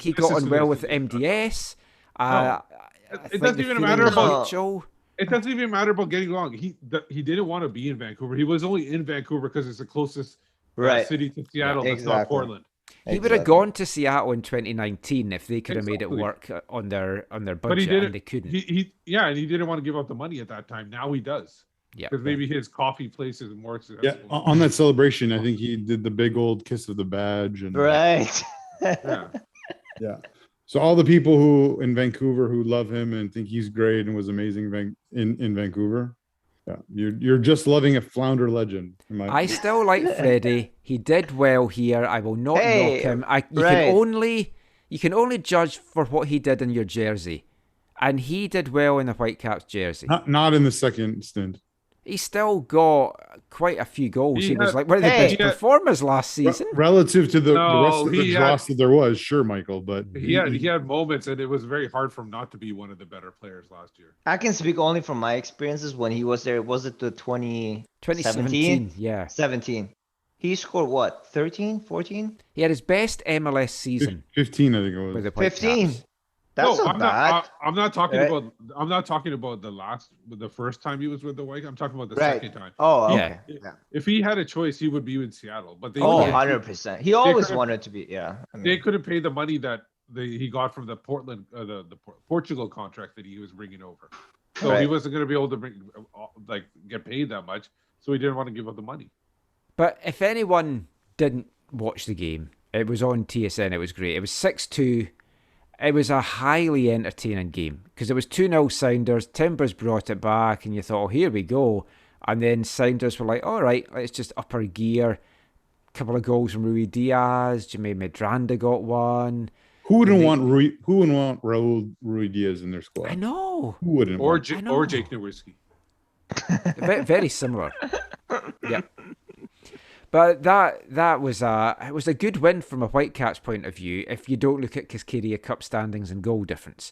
Speaker 3: he got on well with MDS.
Speaker 4: It doesn't even matter about Joe. It doesn't even matter about getting along. He didn't want to be in Vancouver. He was only in Vancouver because it's the closest city to Seattle. That's not Portland.
Speaker 3: He would have gone to Seattle in 2019 if they could have made it work on their budget, and they couldn't.
Speaker 4: And he didn't want to give up the money at that time. Now he does.
Speaker 3: Yeah,
Speaker 4: because maybe his coffee place is more accessible.
Speaker 5: Yeah, on that celebration, I think he did the big old kiss of the badge and yeah. So all the people who in Vancouver who love him and think he's great and was amazing in Vancouver, you're just loving a Flounder legend.
Speaker 3: I still like Freddie. He did well here. I will not knock him. You can only judge for what he did in your jersey, and he did well in the Whitecaps jersey.
Speaker 5: Not in the second stint.
Speaker 3: he still got quite a few goals. He was
Speaker 4: had-
Speaker 3: like one of the
Speaker 6: Hey.
Speaker 3: best performers last season.
Speaker 5: Relative to the rest
Speaker 4: No,
Speaker 5: of the
Speaker 4: he
Speaker 5: dross
Speaker 4: had-
Speaker 5: that there was, sure, Michael, but
Speaker 4: He had moments, and it was very hard for him not to be one of the better players last year.
Speaker 6: I can speak only from my experiences when he was there. Was it the
Speaker 3: 2017, yeah.
Speaker 6: 17. He scored what? 13, 14?
Speaker 3: He had his best MLS season
Speaker 5: 15, I think it was.
Speaker 3: with the
Speaker 6: 15.
Speaker 3: Whitecaps.
Speaker 6: That's
Speaker 4: No,
Speaker 6: not bad.
Speaker 4: I'm not talking
Speaker 6: Right.
Speaker 4: about. I'm not talking about the first time he was with the White. I'm talking about the
Speaker 6: Right.
Speaker 4: second time.
Speaker 6: Oh,
Speaker 3: Yeah.
Speaker 6: okay. Yeah.
Speaker 4: If he had a choice, he would be in Seattle. But they
Speaker 6: Oh,
Speaker 4: couldn't-
Speaker 6: 100%. He always
Speaker 4: could've-
Speaker 6: wanted to be, yeah. I
Speaker 4: they
Speaker 6: mean,
Speaker 4: couldn't pay the money that he got from the Portland, Portugal contract that he was bringing over. So he
Speaker 6: Right.
Speaker 4: wasn't going to be able to get paid that much. So he didn't want to give up the money.
Speaker 3: But if anyone didn't watch the game, it was on TSN. It was great. It was 6-2. It was a highly entertaining game because it was 2-0 Sounders. Timbers brought it back, and you thought, oh, here we go. And then Sounders were like, all right, let's just up our gear. Couple of goals from Rui Diaz. Jermaine Medranda got one.
Speaker 5: Who wouldn't want Raul Rui Diaz in their squad?
Speaker 3: I know.
Speaker 5: Who wouldn't?
Speaker 4: Or
Speaker 5: want?
Speaker 3: I know.
Speaker 4: or Jake Nerwinski.
Speaker 3: Very similar. Yeah. But that was a good win from a Whitecaps point of view if you don't look at Cascadia Cup standings and goal difference.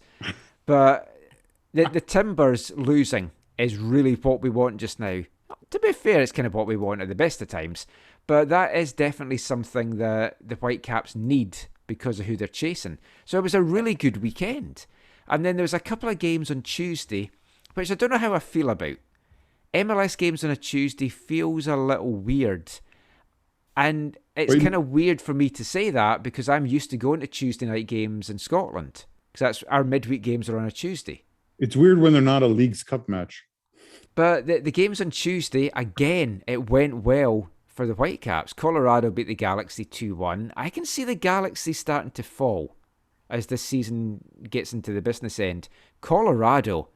Speaker 3: But the Timbers losing is really what we want just now. To be fair, it's kind of what we want at the best of times. But that is definitely something that the Whitecaps need because of who they're chasing. So it was a really good weekend. And then there was a couple of games on Tuesday, which I don't know how I feel about. MLS games on a Tuesday feels a little weird. And it's kind of weird for me to say that because I'm used to going to Tuesday night games in Scotland. Because that's our midweek games are on a Tuesday.
Speaker 5: It's weird when they're not a Leagues Cup match.
Speaker 3: But the games on Tuesday, again, it went well for the Whitecaps. Colorado beat the Galaxy 2-1. I can see the Galaxy starting to fall as this season gets into the business end. Colorado,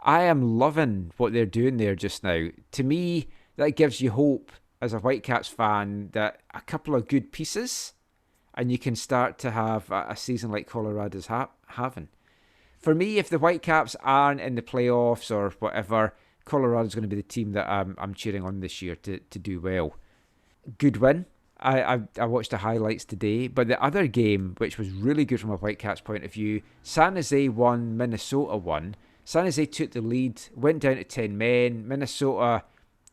Speaker 3: I am loving what they're doing there just now. To me, that gives you hope as a Whitecaps fan that a couple of good pieces and you can start to have a season like Colorado's having. For me, if the Whitecaps aren't in the playoffs or whatever, Colorado's going to be the team that I'm cheering on this year to do well. Good win. I watched the highlights today, but the other game, which was really good from a Whitecaps point of view, San Jose won, Minnesota won. San Jose took the lead, went down to 10 men. Minnesota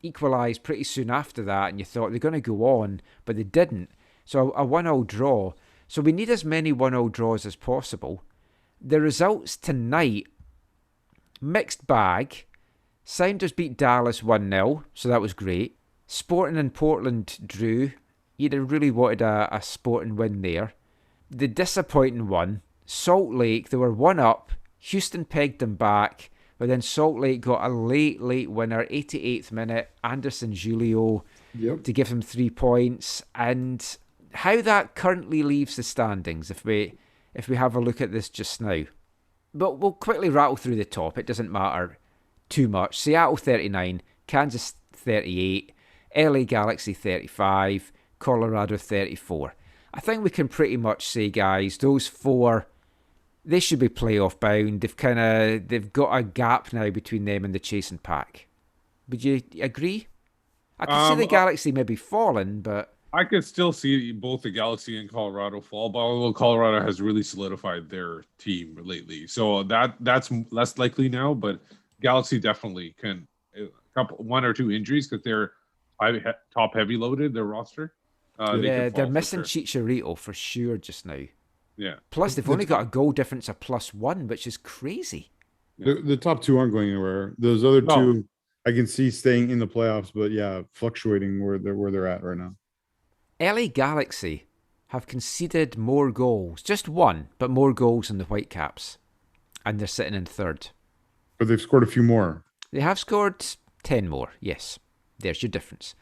Speaker 3: equalised pretty soon after that, and you thought they're going to go on, but they didn't. So a 1-1 draw. So we need as many 1-1 draws as possible. The results tonight, mixed bag. Sounders beat Dallas 1-0, so that was great. Sporting and Portland drew. You'd have really wanted a Sporting win there. The disappointing one, Salt Lake, they were 1 up. Houston pegged them back, but then Salt Lake got a late winner, 88th minute, Anderson Julio, to give them 3 points. And how that currently leaves the standings, if we have a look at this just now. But we'll quickly rattle through the top. It doesn't matter too much. Seattle 39, Kansas 38, LA Galaxy 35, Colorado 34. I think we can pretty much say, guys, those four, they should be playoff bound. They've got a gap now between them and the chasing pack. Would you agree? I can see the Galaxy maybe falling, but
Speaker 4: I could still see both the Galaxy and Colorado fall, but although Colorado has really solidified their team lately, so that's less likely now. But Galaxy definitely can. One or two injuries because they're top heavy loaded their roster.
Speaker 3: They're missing Chicharito for sure just now.
Speaker 4: Yeah.
Speaker 3: Plus, they've only got a goal difference of +1, which is crazy.
Speaker 5: The top two aren't going anywhere. Those other two, I can see staying in the playoffs, but yeah, fluctuating where they're at right now.
Speaker 3: LA Galaxy have conceded more goals, just one, but more goals than the Whitecaps, and they're sitting in third.
Speaker 5: But they've scored a few more.
Speaker 3: They have scored 10 more, yes. There's your difference.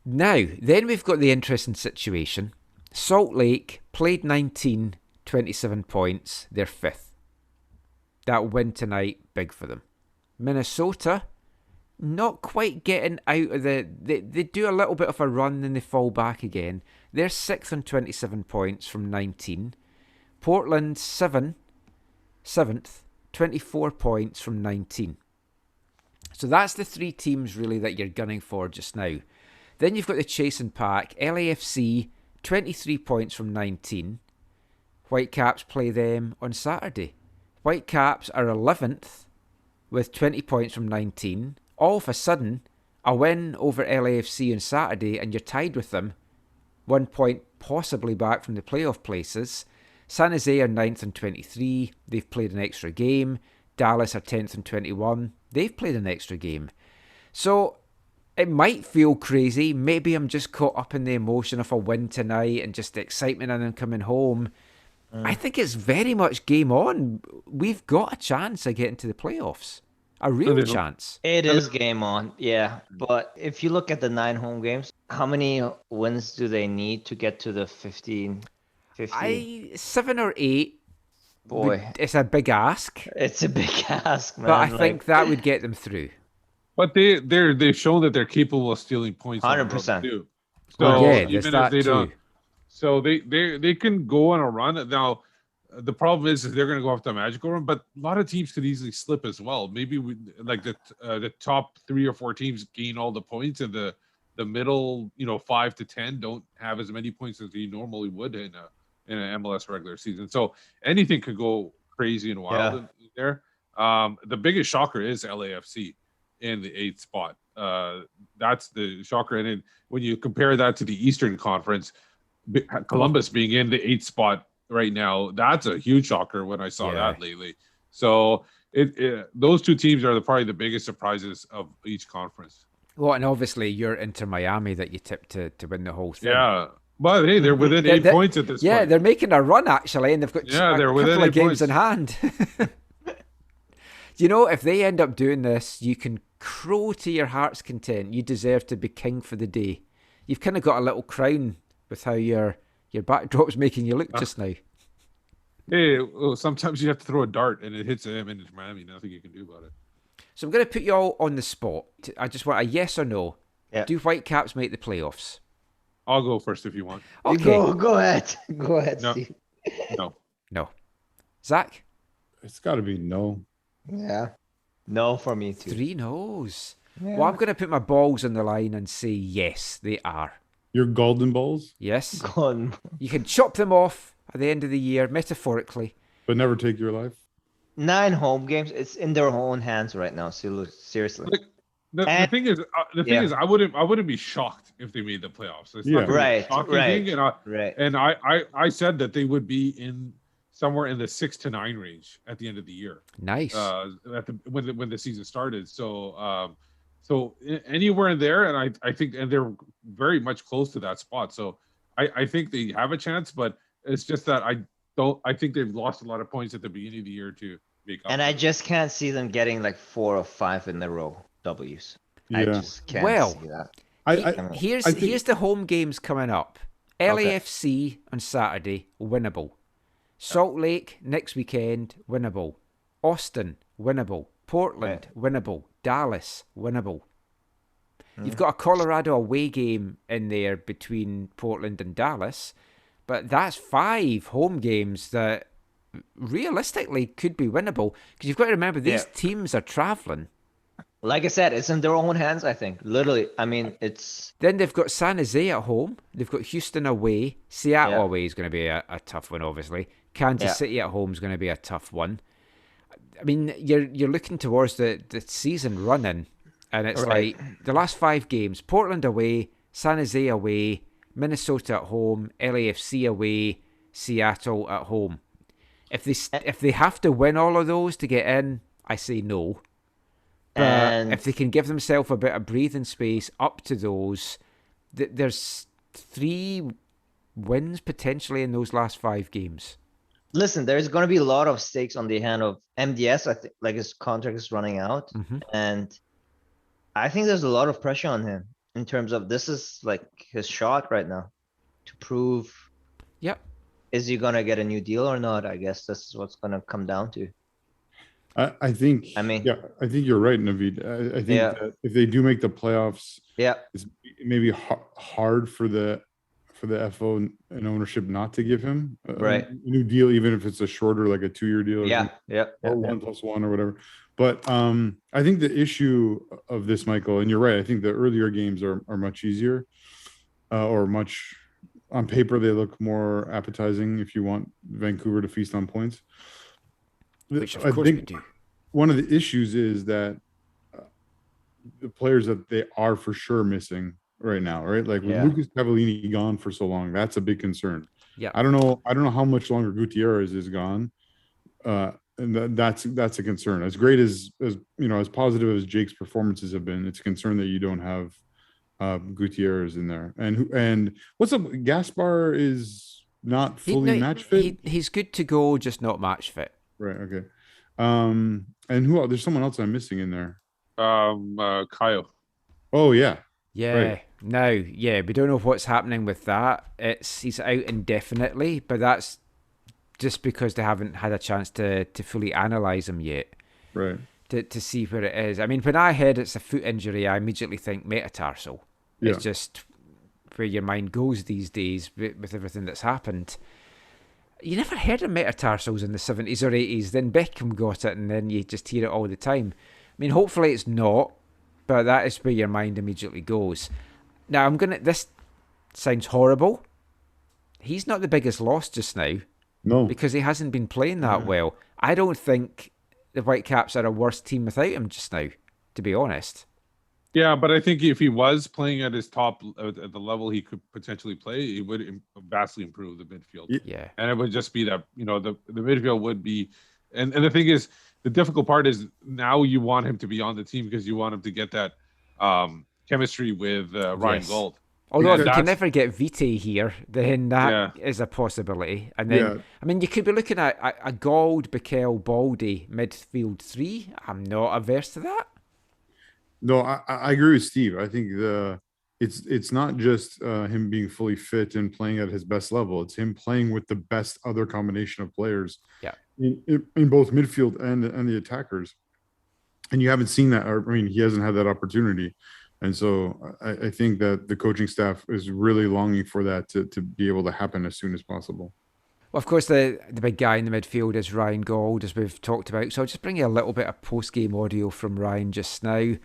Speaker 3: Now, then we've got the interesting situation. Salt Lake played 19, 27 points. They're fifth. That win tonight, big for them. Minnesota, not quite getting out of the... They do a little bit of a run, then they fall back again. They're sixth on 27 points from 19. Portland, seventh, 24 points from 19. So that's the three teams really that you're gunning for just now. Then you've got the chasing pack. LAFC, 23 points from 19. Whitecaps play them on Saturday. Whitecaps are 11th with 20 points from 19. All of a sudden, a win over LAFC on Saturday and you're tied with them. 1 point possibly back from the playoff places. San Jose are 9th and 23. They've played an extra game. Dallas are 10th and 21. They've played an extra game. So it might feel crazy. Maybe I'm just caught up in the emotion of a win tonight and just the excitement of them coming home. I think it's very much game on. We've got a chance of getting to the playoffs. A real chance.
Speaker 6: It is game on, yeah. But if you look at the 9 home games, how many wins do they need to get to the 15?
Speaker 3: 7 or 8.
Speaker 6: Boy,
Speaker 3: it's a big ask.
Speaker 6: It's a big ask, man.
Speaker 3: But I think that would get them through.
Speaker 4: But they've shown that they're capable of stealing points.
Speaker 6: 100%.
Speaker 4: Too.
Speaker 3: So
Speaker 4: even
Speaker 3: if
Speaker 4: they don't, so they can go on a run. Now, the problem is they're going to go off the magical run, but a lot of teams could easily slip as well. Maybe the top 3 or 4 teams gain all the points, and the middle 5 to 10 don't have as many points as they normally would in an MLS regular season. So anything could go crazy and wild in there. The biggest shocker is LAFC in the 8th spot. That's the shocker. And then when you compare that to the Eastern Conference, Columbus being in the 8th spot right now, that's a huge shocker when I saw that lately. So those two teams are probably the biggest surprises of each conference.
Speaker 3: Well, and obviously you're Inter Miami that you tipped to win the whole thing.
Speaker 4: Yeah. But hey, they're within 8 points at this point.
Speaker 3: Yeah, they're making a run actually, and they've got
Speaker 4: they're
Speaker 3: a
Speaker 4: within
Speaker 3: couple of
Speaker 4: 8
Speaker 3: games
Speaker 4: points
Speaker 3: in hand. You know, if they end up doing this, you can crow to your heart's content. You deserve to be king for the day. You've kind of got a little crown with how your backdrop's making you look just now.
Speaker 4: Hey, well, sometimes you have to throw a dart and it hits him in Miami. Nothing you can do about it.
Speaker 3: So I'm going to put you all on the spot. I just want a yes or no.
Speaker 6: Yeah.
Speaker 3: Do Whitecaps make the playoffs?
Speaker 4: I'll go first if you want.
Speaker 3: Okay.
Speaker 6: Go ahead. Go ahead,
Speaker 4: No.
Speaker 6: Steve.
Speaker 3: No. Zach?
Speaker 5: It's got to be no.
Speaker 6: Yeah. No for me too.
Speaker 3: 3 no's.
Speaker 6: Yeah.
Speaker 3: Well, I'm going to put my balls on the line and say yes, they are.
Speaker 5: Your golden balls,
Speaker 3: Yes.
Speaker 6: Gone.
Speaker 3: You can chop them off at the end of the year, metaphorically.
Speaker 5: but never take your life.
Speaker 6: 9 home games. It's in their own hands right now. Seriously.
Speaker 4: The thing is, I wouldn't be shocked if they made the playoffs. It's not gonna be a shocking thing, and I said that they would be in somewhere in the 6 to 9 range at the end of the year.
Speaker 3: Nice.
Speaker 4: When the season started, so anywhere in there, and I think, and they're very much close to that spot. So I think they have a chance, but it's just that I think they've lost a lot of points at the beginning of the year to make up.
Speaker 6: And I just can't see them getting like 4 or 5 in a row W's. I
Speaker 5: Yeah.
Speaker 6: just can't see that.
Speaker 3: Here's the home games coming up. LAFC on Saturday, winnable. Salt Lake next weekend, winnable. Austin, winnable. Portland, winnable. Dallas, winnable. You've got a Colorado away game in there between Portland and Dallas, but that's 5 home games that realistically could be winnable, because you've got to remember these teams are traveling.
Speaker 6: Like I said, it's in their own hands, I think. Literally, I mean, it's...
Speaker 3: Then they've got San Jose at home. They've got Houston away. Seattle away is going to be a tough one, obviously. Kansas City at home is going to be a tough one. I mean, you're looking towards the season running, and it's like the last 5 games: Portland away, San Jose away, Minnesota at home, LAFC away, Seattle at home. If they have to win all of those to get in, I say no. But if they can give themselves a bit of breathing space up to those, there's 3 wins potentially in those last 5 games.
Speaker 6: Listen, there's going to be a lot of stakes on the hand of MDS. I think like his contract is running out, and I think there's a lot of pressure on him in terms of this is like his shot right now to prove.
Speaker 3: Yep.
Speaker 6: Is he going to get a new deal or not? I guess this is what's going to come down to.
Speaker 5: I think you're right, Naveed. I think that if they do make the playoffs, it's maybe hard for for the FO and ownership not to give him
Speaker 6: Right.
Speaker 5: a new deal, even if it's a shorter, like a 2-year deal.
Speaker 6: Yeah.
Speaker 5: Or 1+1 or whatever. But I think the issue of this, Michael, and you're right, I think the earlier games are much easier, or much on paper, they look more appetizing if you want Vancouver to feast on points.
Speaker 3: Which of course we do.
Speaker 5: One of the issues is that the players that they are for sure missing right now, right? Like with Lucas Cavallini gone for so long, that's a big concern.
Speaker 3: Yeah.
Speaker 5: I don't know how much longer Gutierrez is gone. And that's a concern. As great as as positive as Jake's performances have been, it's a concern that you don't have Gutierrez in there. And what's up? Gaspar is not fully match fit.
Speaker 3: He's good to go, just not match fit.
Speaker 5: Right. Okay. And who else? There's someone else I'm missing in there.
Speaker 4: Kyle.
Speaker 5: Oh yeah.
Speaker 3: Yeah.
Speaker 5: Right.
Speaker 3: Now, we don't know what's happening with that. He's out indefinitely, but that's just because they haven't had a chance to fully analyse him yet.
Speaker 5: Right.
Speaker 3: To see where it is. I mean, when I heard it's a foot injury, I immediately think metatarsal.
Speaker 5: Yeah.
Speaker 3: It's just where your mind goes these days with everything that's happened. You never heard of metatarsals in the 70s or 80s. Then Beckham got it, and then you just hear it all the time. I mean, hopefully it's not, but that is where your mind immediately goes. Now, this sounds horrible. He's not the biggest loss just now.
Speaker 5: No.
Speaker 3: Because he hasn't been playing that well. I don't think the Whitecaps are a worse team without him just now, to be honest.
Speaker 4: Yeah, but I think if he was playing at his top, at the level he could potentially play, he would vastly improve the midfield.
Speaker 3: Yeah.
Speaker 4: And it would just be that, the midfield would be, and the thing is, the difficult part is now you want him to be on the team because you want him to get that chemistry with Ryan Gauld.
Speaker 3: Although if you can never get Vitae here, then that is a possibility. And then, I mean, you could be looking at a Gauld, Bikel, Baldy midfield 3. I'm not averse to that.
Speaker 5: No, I agree with Steve. I think it's not just him being fully fit and playing at his best level. It's him playing with the best other combination of players in both midfield and the attackers. And you haven't seen that. I mean, he hasn't had that opportunity. And so I think that the coaching staff is really longing for that to be able to happen as soon as possible.
Speaker 3: Well, of course, the big guy in the midfield is Ryan Gauld, as we've talked about. So I'll just bring you a little bit of post-game audio from Ryan just now.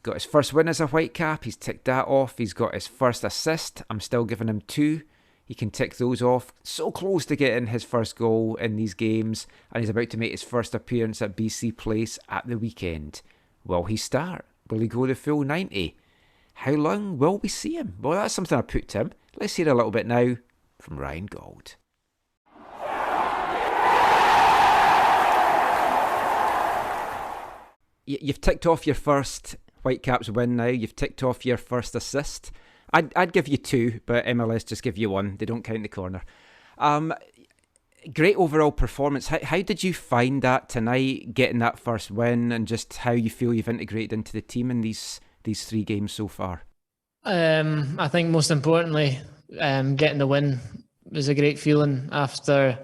Speaker 3: Got his first win as a Whitecap. He's ticked that off. He's got his first assist. I'm still giving him 2. He can tick those off. So close to getting his first goal in these games. And he's about to make his first appearance at BC Place at the weekend. Will he start? Will he go the full 90? How long will we see him? Well, that's something I put to him. Let's hear a little bit now from Ryan Gauld. You've ticked off your first Whitecaps win now. You've ticked off your first assist. I'd give you 2, but MLS just give you 1. They don't count the corner. Great overall performance. How did you find that tonight, getting that first win, and just how you feel you've integrated into the team in these 3 games so far?
Speaker 10: I think most importantly, getting the win was a great feeling after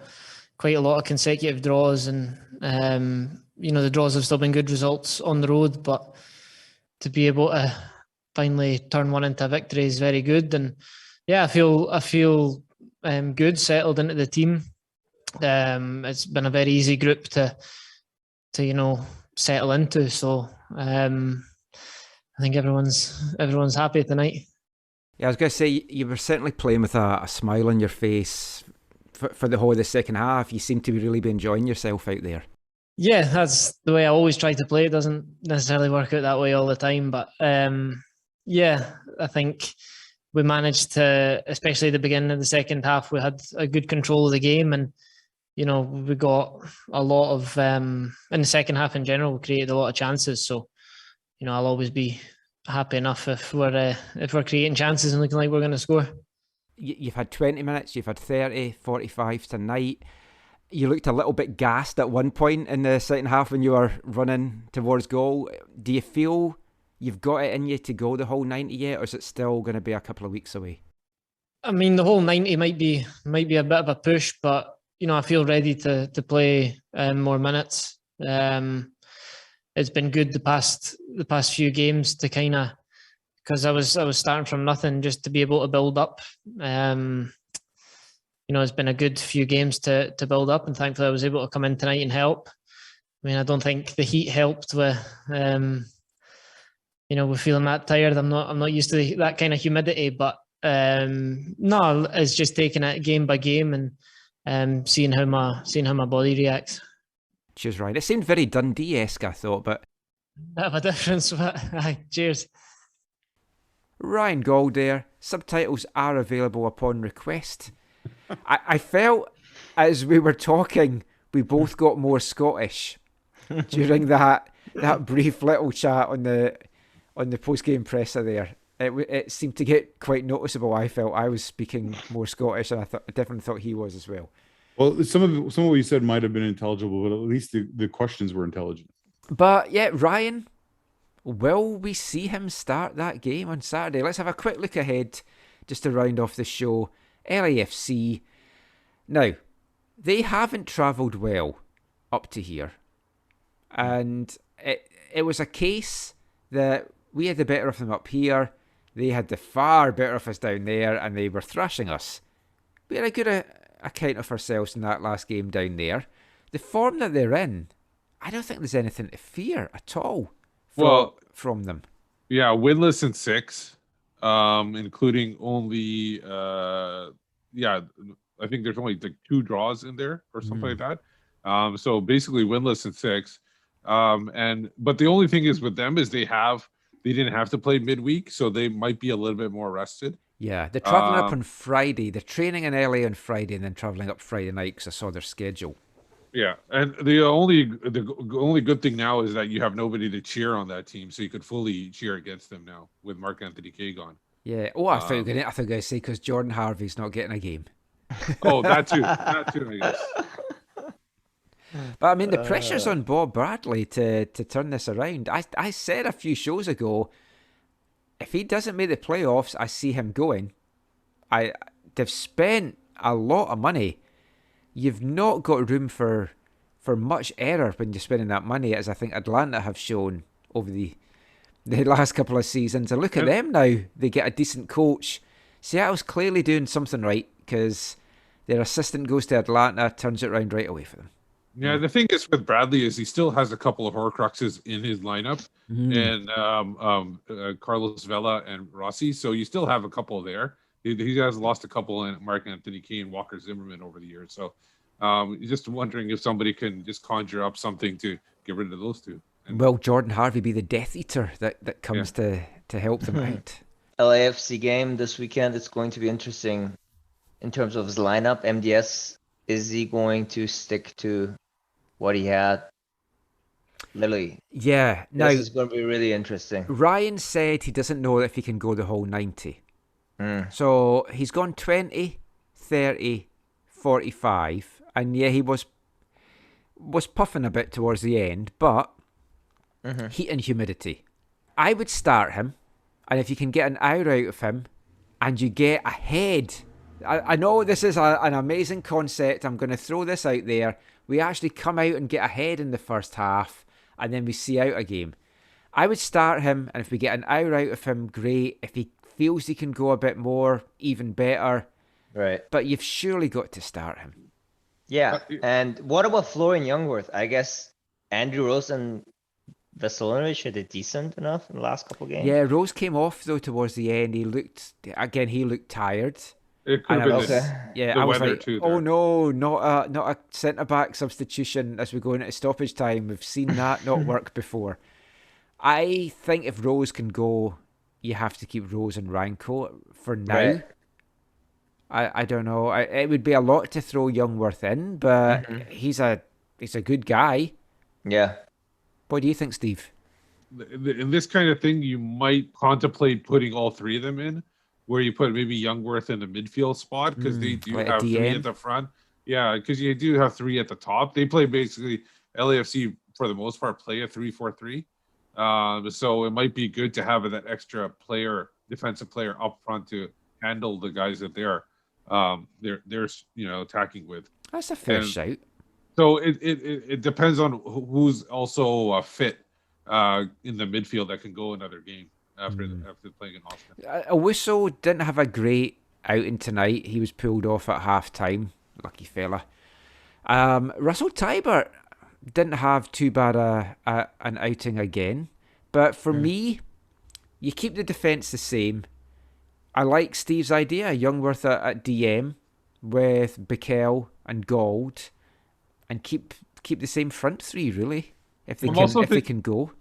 Speaker 10: quite a lot of consecutive draws, and the draws have still been good results on the road, but to be able to finally turn one into a victory is very good. And I feel good, settled into the team. It's been a very easy group to settle into. So I think everyone's happy tonight.
Speaker 3: Yeah, I was going to say, you were certainly playing with a smile on your face for the whole of the second half. You seem to really be enjoying yourself out there.
Speaker 10: Yeah, that's the way I always try to play. It doesn't necessarily work out that way all the time, but I think we managed to, especially at the beginning of the second half, we had a good control of the game, and we got a lot of in the second half in general, we created a lot of chances. So I'll always be happy enough if we're creating chances and looking like we're going to score.
Speaker 3: You've had 20 minutes, you've had 30, 45 tonight. You looked a little bit gassed at one point in the second half when you were running towards goal. Do you feel you've got it in you to go the whole 90 yet, or is it still going to be a couple of weeks away?
Speaker 10: I mean, the whole 90 might be a bit of a push, but I feel ready to play more minutes. It's been good the past few games to kind of because I was starting from nothing just to be able to build up. It's been a good few games to build up, and thankfully I was able to come in tonight and help. I mean, I don't think the heat helped with, we're feeling that tired. I'm not used to that kind of humidity, but no, it's just taking it game by game and seeing how my body reacts.
Speaker 3: Cheers, Ryan. It seemed very Dundee-esque, I thought, but
Speaker 10: bit of a difference, but cheers.
Speaker 3: Ryan Gauld there. Subtitles are available upon request. I felt as we were talking, we both got more Scottish during that brief little chat on the post-game presser there. It seemed to get quite noticeable. I felt I was speaking more Scottish, and I definitely thought he was as well.
Speaker 5: Well, some of what you said might have been intelligible, but at least the questions were intelligent.
Speaker 3: But yeah, Ryan, will we see him start that game on Saturday? Let's have a quick look ahead just to round off the show. LAFC. Now, they haven't travelled well up to here. And it was a case that we had the better of them up here. They had the far better of us down there, and they were thrashing us. We had a good account of ourselves in that last game down there. The form that they're in, I don't think there's anything to fear at all from them.
Speaker 4: Yeah, winless in 6, including only, I think there's only like 2 draws in there or something like that. So basically winless in 6. But the only thing is with them is they didn't have to play midweek, so they might be a little bit more rested.
Speaker 3: Yeah, they're travelling up on Friday. They're training in LA on Friday and then travelling up Friday night because I saw their schedule.
Speaker 4: Yeah, and the only good thing now is that you have nobody to cheer on that team, so you could fully cheer against them now with Mark Anthony Kay gone.
Speaker 3: Yeah. Oh, I thought you were going to say because Jordan Harvey's not getting a game.
Speaker 4: Oh, that too, I guess.
Speaker 3: But I mean, the pressure's on Bob Bradley to turn this around. I said a few shows ago, if he doesn't make the playoffs, I see him going. They've spent a lot of money. You've not got room for much error when you're spending that money, as I think Atlanta have shown over the last couple of seasons. And look at them now. They get a decent coach. Seattle's clearly doing something right because their assistant goes to Atlanta, turns it around right away for them.
Speaker 4: Yeah, the thing is with Bradley is he still has a couple of Horcruxes in his lineup, and Carlos Vela and Rossi. So you still have a couple there. He has lost a couple in Mark Anthony Kay and Walker Zimmerman over the years. So just wondering if somebody can just conjure up something to get rid of those two. And
Speaker 3: will Jordan Harvey be the Death Eater that comes to help them out?
Speaker 6: LAFC game this weekend. It's going to be interesting in terms of his lineup. MDS, is he going to stick to what he had? Literally.
Speaker 3: Yeah. Now,
Speaker 6: this is going to be really interesting.
Speaker 3: Ryan said he doesn't know if he can go the whole 90. So he's gone 20, 30, 45. And yeah, he was puffing a bit towards the end, but heat and humidity. I would start him, and if you can get an hour out of him and you get ahead, I know this is an amazing concept. I'm going to throw this out there. We actually come out and get ahead in the first half, and then we see out a game. I would start him, and if we get an hour out of him, great. If he feels he can go a bit more, even better.
Speaker 6: Right.
Speaker 3: But you've surely got to start him.
Speaker 6: Yeah. And what about Florian Youngworth? I guess Andrew Rose and Veselinovic did decent enough in the last couple of games.
Speaker 3: Yeah, Rose came off though towards the end. He looked tired.
Speaker 4: it could have been
Speaker 3: I was
Speaker 4: weather
Speaker 3: like,
Speaker 4: too.
Speaker 3: oh no, not a centre back substitution as we go into stoppage time. We've seen that not work before. I think if Rose can go, you have to keep Rose and Ranko for now.
Speaker 6: Right.
Speaker 3: I don't know. It would be a lot to throw Youngworth in, but he's a good guy.
Speaker 6: Yeah.
Speaker 3: What do you think, Steve?
Speaker 4: In this kind of thing, you might contemplate putting all 3 of them in, where you put maybe Youngworth in the midfield spot because they do
Speaker 3: like
Speaker 4: have 3
Speaker 3: DM?
Speaker 4: at the front. Yeah, because you do have 3 at the top. They play basically LAFC for the most part play a 3-4-3. So it might be good to have that extra defensive player up front to handle the guys that they're attacking with.
Speaker 3: That's a fair shout.
Speaker 4: So it depends on who's also fit in the midfield that can go another game. after playing in Austin.
Speaker 3: Owusu didn't have a great outing tonight. He was pulled off at half-time. Lucky fella. Russell Tybert didn't have too bad an outing again. But for me, you keep the defence the same. I like Steve's idea, Youngworth at DM with Bikel and Gauld, and keep the same front three, really, if they can go.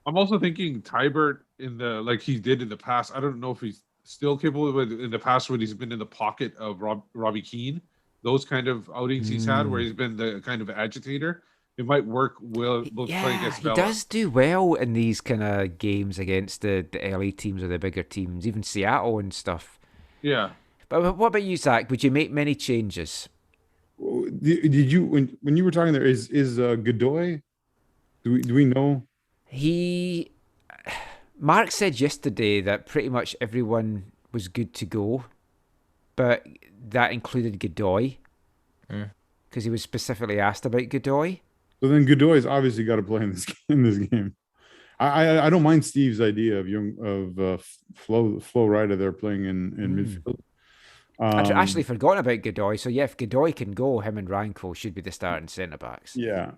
Speaker 4: I'm also thinking Tybert like he did in the past. I don't know if he's still capable, but in the past when he's been in the pocket of Robbie Keane, those kind of outings he's had where he's been the kind of agitator, it might work well playing against Vela.
Speaker 3: He does do well in these kind of games against the LA teams or the bigger teams, even Seattle and stuff.
Speaker 4: Yeah.
Speaker 3: But what about you, Zach? Would you make many changes?
Speaker 5: Did you when you were talking there? Is Godoy? Do we know?
Speaker 3: Mark said yesterday that pretty much everyone was good to go, but that included Godoy because he was specifically asked about Godoy.
Speaker 5: So then Godoy's obviously got to play in this game. I don't mind Steve's idea of Flo Rida there playing in midfield.
Speaker 3: I'd actually forgotten about Godoy. So yeah, if Godoy can go, him and Ranko should be the starting centre backs.
Speaker 5: Yeah.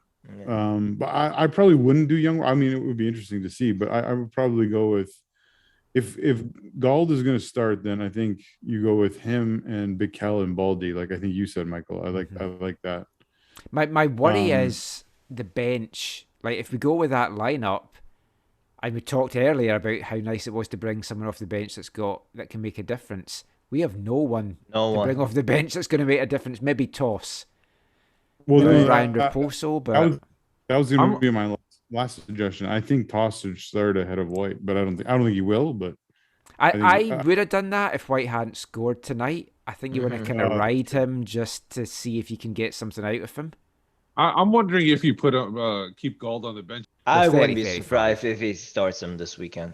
Speaker 5: But I probably wouldn't do Young. I mean, it would be interesting to see, but I would probably go with if Gauld is going to start, then I think you go with him and Bikel and Baldy. Like I think you said, Michael. I like that.
Speaker 3: My worry is the bench. Like if we go with that lineup, and we talked earlier about how nice it was to bring someone off the bench that can make a difference. We have no one to bring off the bench that's going to make a difference. Maybe Toss.
Speaker 5: Well,
Speaker 3: Ryan Raposo, but
Speaker 5: that was going to be my last suggestion. I think Toss should start ahead of White, but I don't think he will. But
Speaker 3: I would have done that if White hadn't scored tonight. I think you want to kind of ride him just to see if you can get something out of him.
Speaker 4: I'm wondering if you keep Gauld on the bench.
Speaker 6: I wouldn't be surprised if he starts him this weekend.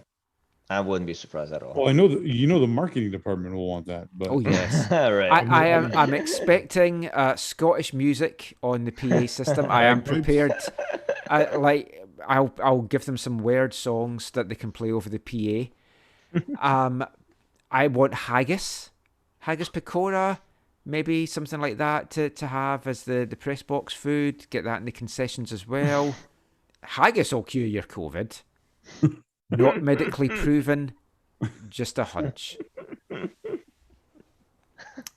Speaker 6: I wouldn't be surprised at all.
Speaker 5: Well, I know the marketing department will want that. But
Speaker 3: yes,
Speaker 6: right.
Speaker 3: I'm expecting Scottish music on the PA system. I am prepared. I'll give them some weird songs that they can play over the PA. I want haggis pakora, maybe something like that to have as the press box food. Get that in the concessions as well. Haggis will cure your COVID. Not medically proven, just a hunch.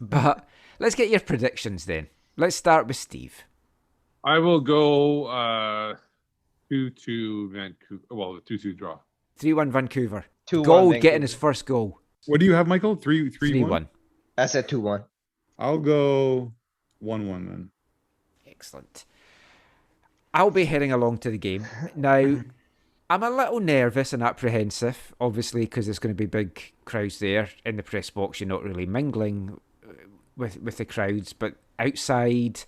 Speaker 3: But let's get your predictions then. Let's start with Steve.
Speaker 4: I will go 2-2 Vancouver. Well, 2-2 draw.
Speaker 3: 3-1 Vancouver.
Speaker 6: 2-1
Speaker 3: Gauld
Speaker 6: Vancouver.
Speaker 3: getting his first goal.
Speaker 5: What do you have, Michael? 3-1?
Speaker 6: I said 2-1.
Speaker 5: I'll go 1-1 then.
Speaker 3: Excellent. I'll be heading along to the game. Now, I'm a little nervous and apprehensive, obviously, because there's going to be big crowds there. In the press box, you're not really mingling with the crowds, but outside,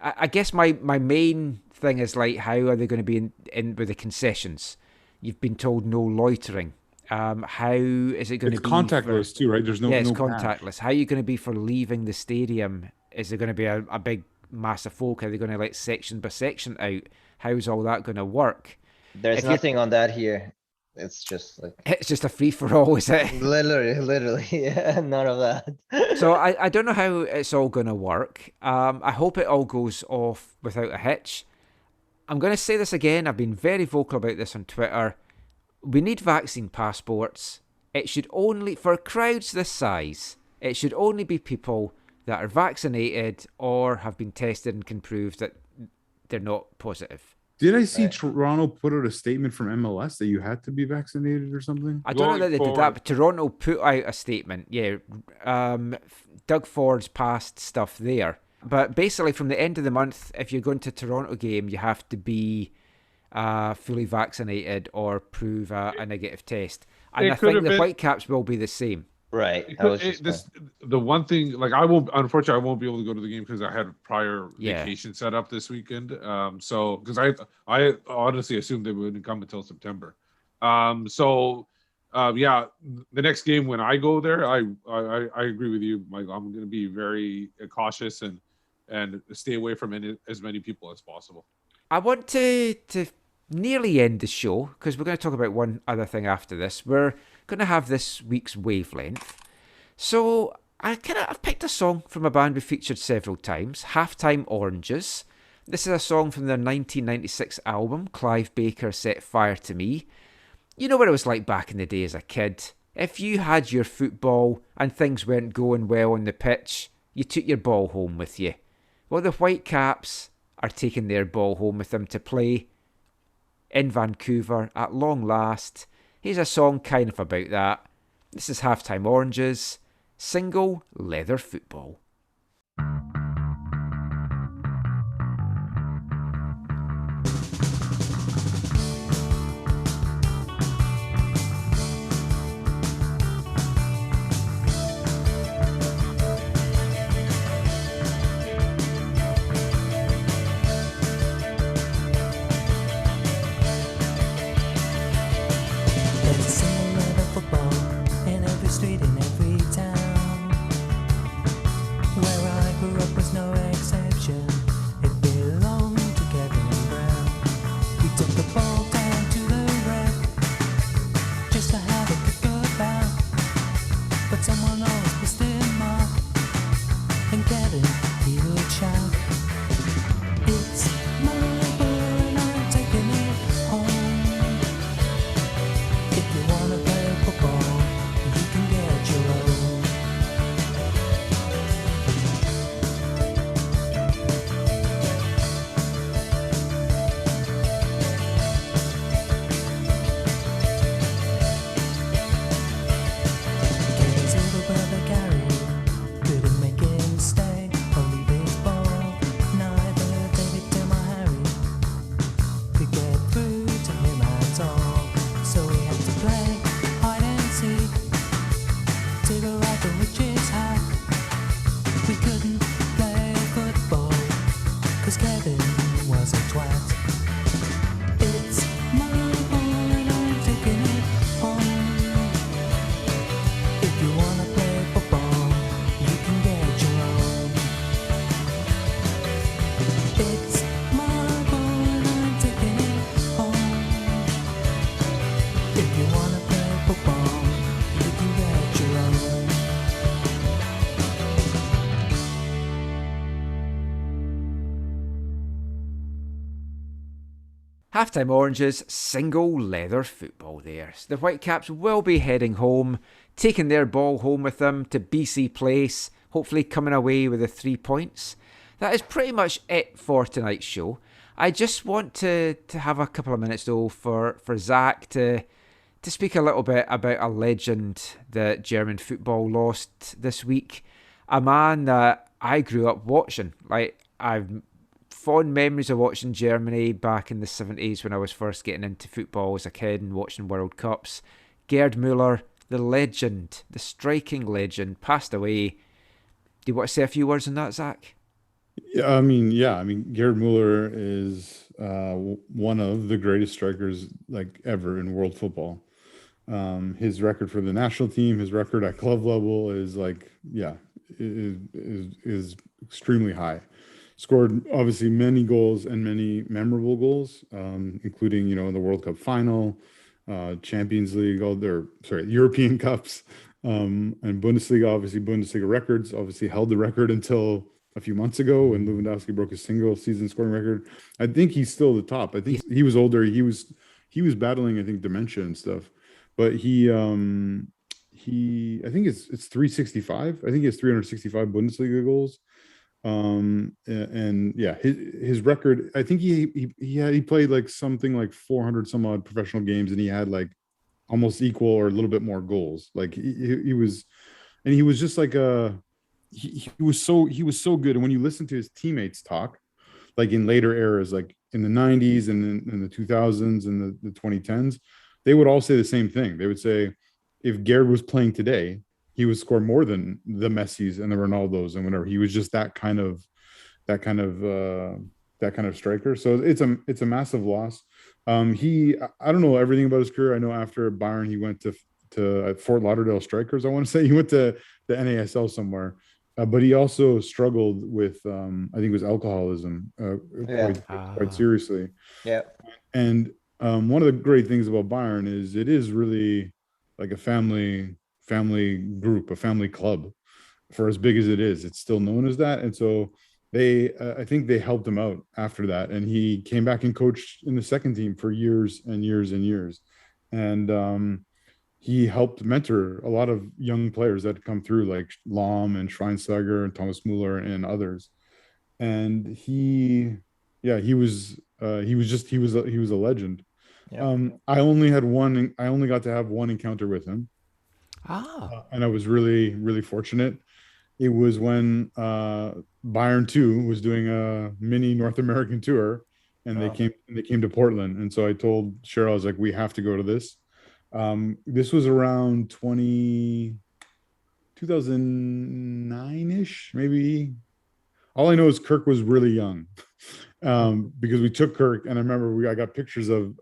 Speaker 3: I guess my main thing is like, how are they going to be in with the concessions? You've been told no loitering. How is it going to be?
Speaker 5: It's contactless too, right? There's no.
Speaker 3: Yeah, it's
Speaker 5: no
Speaker 3: contactless. How are you going to be for leaving the stadium? Is there going to be a big mass of folk? Are they going to like section by section out? How's all that going to work?
Speaker 6: There's nothing on that here. It's just like
Speaker 3: it's just a free for all, is it?
Speaker 6: Literally, yeah, none of that.
Speaker 3: So I don't know how it's all going to work. I hope it all goes off without a hitch. I'm going to say this again. I've been very vocal about this on Twitter. We need vaccine passports. It should only, for crowds this size, it should only be people that are vaccinated or have been tested and can prove that they're not positive.
Speaker 5: Did I see Toronto put out a statement from MLS that you had to be vaccinated or something?
Speaker 3: I don't know that they did that, but Toronto put out a statement. Yeah, Doug Ford's past stuff there. But basically, from the end of the month, if you're going to a Toronto game, you have to be fully vaccinated or prove a negative test. And I think the Whitecaps will be the same.
Speaker 6: Right.
Speaker 4: The one thing, like unfortunately, I won't be able to go to the game because I had prior vacation set up this weekend. So because I honestly assumed they wouldn't come until September. The next game when I go there, I agree with you, Michael. I'm going to be very cautious and stay away from as many people as possible.
Speaker 3: I want to nearly end the show, because we're going to talk about one other thing after this. We're going to have this week's Wavelength. So I've picked a song from a band we featured several times, Halftime Oranges. This is a song from their 1996 album, Clive Baker Set Fire to Me. You know what it was like back in the day as a kid. If you had your football and things weren't going well on the pitch, you took your ball home with you. Well, the Whitecaps are taking their ball home with them to play in Vancouver at long last. Here's a song kind of about that. This is Halftime Oranges, Single Leather Football. Halftime Oranges, Single Leather Football there. So the Whitecaps will be heading home, taking their ball home with them to BC Place, hopefully coming away with the 3 points. That is pretty much it for tonight's show. I just want to have a couple of minutes though for Zach to speak a little bit about a legend that German football lost this week. A man that I grew up watching. Like, I've fond memories of watching Germany back in the 70s when I was first getting into football as a kid and watching World Cups. Gerd Muller, the legend, the striking legend, passed away. Do you want to say a few words on that, Zach?
Speaker 5: Yeah, I mean, Gerd Muller is one of the greatest strikers like ever in world football. His record for the national team, his record at club level is is extremely high. Scored obviously many goals and many memorable goals, including the World Cup final, Champions League, European Cups, and Bundesliga. Obviously, Bundesliga records. Obviously, held the record until a few months ago when Lewandowski broke his single season scoring record. I think he's still the top. I think he was older. He was battling, I think, dementia and stuff. But he I think it's 365. I think he has 365 Bundesliga goals. His record, I think he played like something like 400 some odd professional games, and he had like almost equal or a little bit more goals. Like he was just like he was so good. And when you listen to his teammates talk, like in later eras, like in the 90s and in the 2000s and the 2010s, they would all say the same thing. They would say, if Gerd was playing today, he would score more than the Messis and the Ronaldos and whatever. He was just that kind of striker. So it's a massive loss. I don't know everything about his career. I know after Bayern, he went to Fort Lauderdale Strikers. I want to say he went to the NASL somewhere. but he also struggled with I think it was alcoholism quite seriously.
Speaker 6: Yeah.
Speaker 5: And one of the great things about Bayern is it is really like a family group, a family club. For as big as it is, it's still known as that. And so they, I think they helped him out after that, and he came back and coached in the second team for years and years and years. And he helped mentor a lot of young players that come through, like Lahm and Schweinsteiger and Thomas Muller and others. And he was a legend.
Speaker 6: Yeah.
Speaker 5: I only got to have one encounter with him. And I was really, really fortunate. It was when Bayern 2 was doing a mini North American tour, and they came to Portland. And so I told Cheryl, I was like, we have to go to this. This was around 2009-ish, maybe. All I know is Kirk was really young. Because we took Kirk, and I remember I got pictures of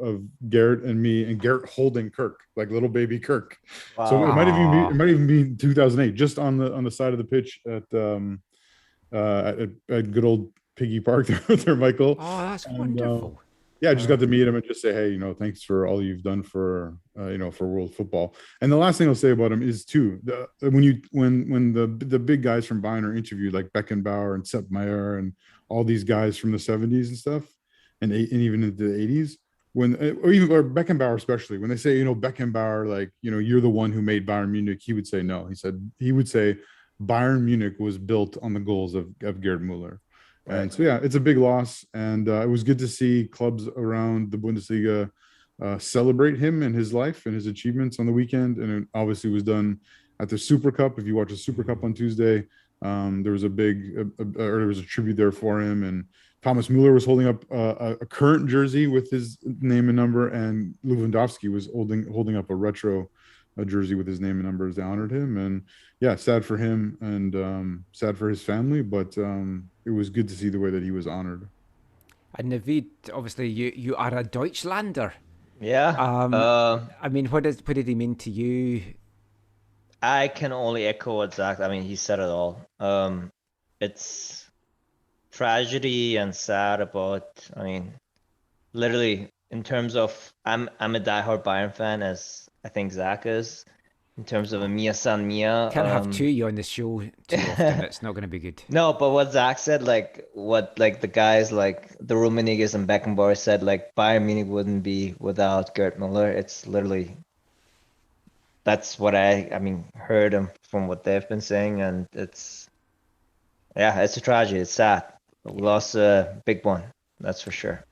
Speaker 5: Gerd and me and Gerd holding Kirk, like little baby Kirk.
Speaker 6: Wow.
Speaker 5: So it might even be 2008, just on the side of the pitch at good old Piggy Park there, Michael.
Speaker 3: Oh, that's wonderful.
Speaker 5: Yeah, I just got to meet him and just say, hey, thanks for all you've done for for world football. And the last thing I'll say about him is too, when the big guys from Bayern are interviewed, like Beckenbauer and Sepp Maier and all these guys from the 70s and stuff, and even into the 80s, or Beckenbauer especially, when they say, Beckenbauer, like, you're the one who made Bayern Munich, he would say no. He would say Bayern Munich was built on the goals of Gerd Muller. Right. And so, yeah, it's a big loss. And it was good to see clubs around the Bundesliga celebrate him and his life and his achievements on the weekend. And it obviously was done at the Super Cup. If you watch the Super Cup on Tuesday, there was a tribute there for him. And Thomas Muller was holding up a current jersey with his name and number, and Lewandowski was holding up a retro jersey with his name and number as they honored him. And yeah, sad for him and sad for his family, but it was good to see the way that he was honored.
Speaker 3: And Naveed, obviously you are a Deutschlander.
Speaker 6: Yeah.
Speaker 3: I mean, what did he mean to you?
Speaker 6: I can only echo what Zach. I mean, he said it all. It's tragedy and sad about. I mean, literally in terms of, I'm a diehard Bayern fan, as I think Zach is. In terms of a Mia San Mia.
Speaker 3: Can't have two of you on the show too often. It's not going to be good.
Speaker 6: No, but what Zach said, what the guys like the Rummeniges and Beckenbauer said, like Bayern Munich wouldn't be without Gerd Muller. It's literally, that's what I heard them from what they've been saying, and it's a tragedy. It's sad. We lost a big one, that's for sure.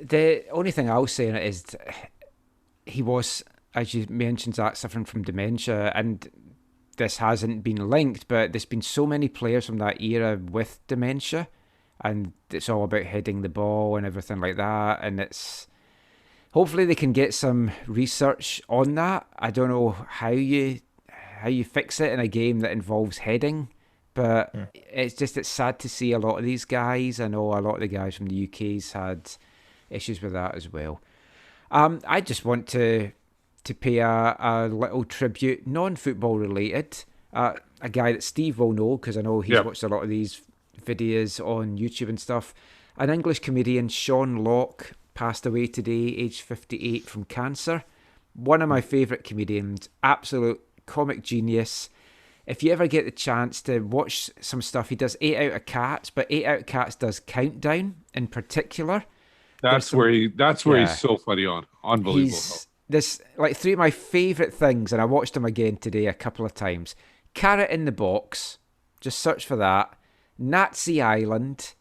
Speaker 3: The only thing I'll say in it is he was, as you mentioned, Zach, suffering from dementia, and this hasn't been linked, but there's been so many players from that era with dementia, and it's all about heading the ball and everything like that, and it's hopefully they can get some research on that. I don't know how you fix it in a game that involves heading, but it's sad to see a lot of these guys. I know a lot of the guys from the UK's had issues with that as well. I just want to pay a little tribute, non-football related, a guy that Steve will know, because I know he's watched a lot of these videos on YouTube and stuff. An English comedian, Sean Locke, passed away today, aged 58, from cancer. One of my favourite comedians, absolute comic genius. If you ever get the chance to watch some stuff, he does 8 Out of Cats, but 8 Out of Cats does Countdown in particular.
Speaker 4: That's where he's so funny on. Unbelievable.
Speaker 3: There's like 3 of my favourite things, and I watched them again today a couple of times. Carrot in the Box, just search for that. Nazi Island,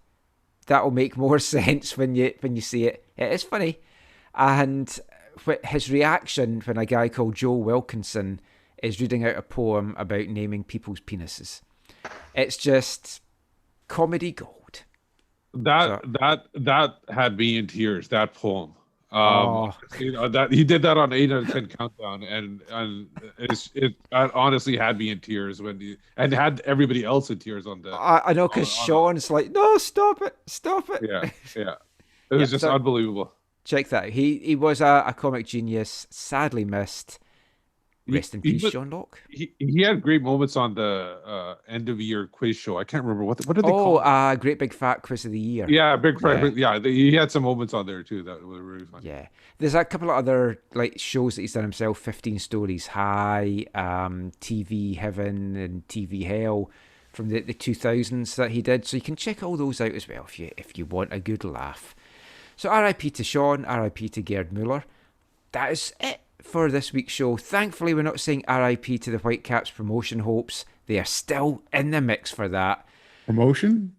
Speaker 3: that will make more sense when you see it. It is funny. And his reaction when a guy called Joe Wilkinson is reading out a poem about naming people's penises. It's just comedy gold.
Speaker 4: That had me in tears, that poem. That he did that on 8 out of 10 countdown, and it honestly had me in tears and had everybody else in tears on the.
Speaker 3: I know, because Sean's like, no, stop it.
Speaker 4: Yeah. It was just unbelievable.
Speaker 3: Check that. He was a comic genius, sadly missed. Rest in peace, John Locke.
Speaker 4: He had great moments on the end of year quiz show. I can't remember what did they call it?
Speaker 3: Great Big Fat Quiz of the Year.
Speaker 4: Yeah, he had some moments on there too that were really fun.
Speaker 3: Yeah, there's a couple of other like shows that he's done himself. 15 Stories High, TV Heaven, and TV Hell from the 2000s that he did. So you can check all those out as well if you want a good laugh. So R.I.P. to Sean, R.I.P. to Gerd Muller. That is it for this week's show. Thankfully, we're not saying RIP to the Whitecaps promotion hopes. They are still in the mix for that.
Speaker 5: Promotion?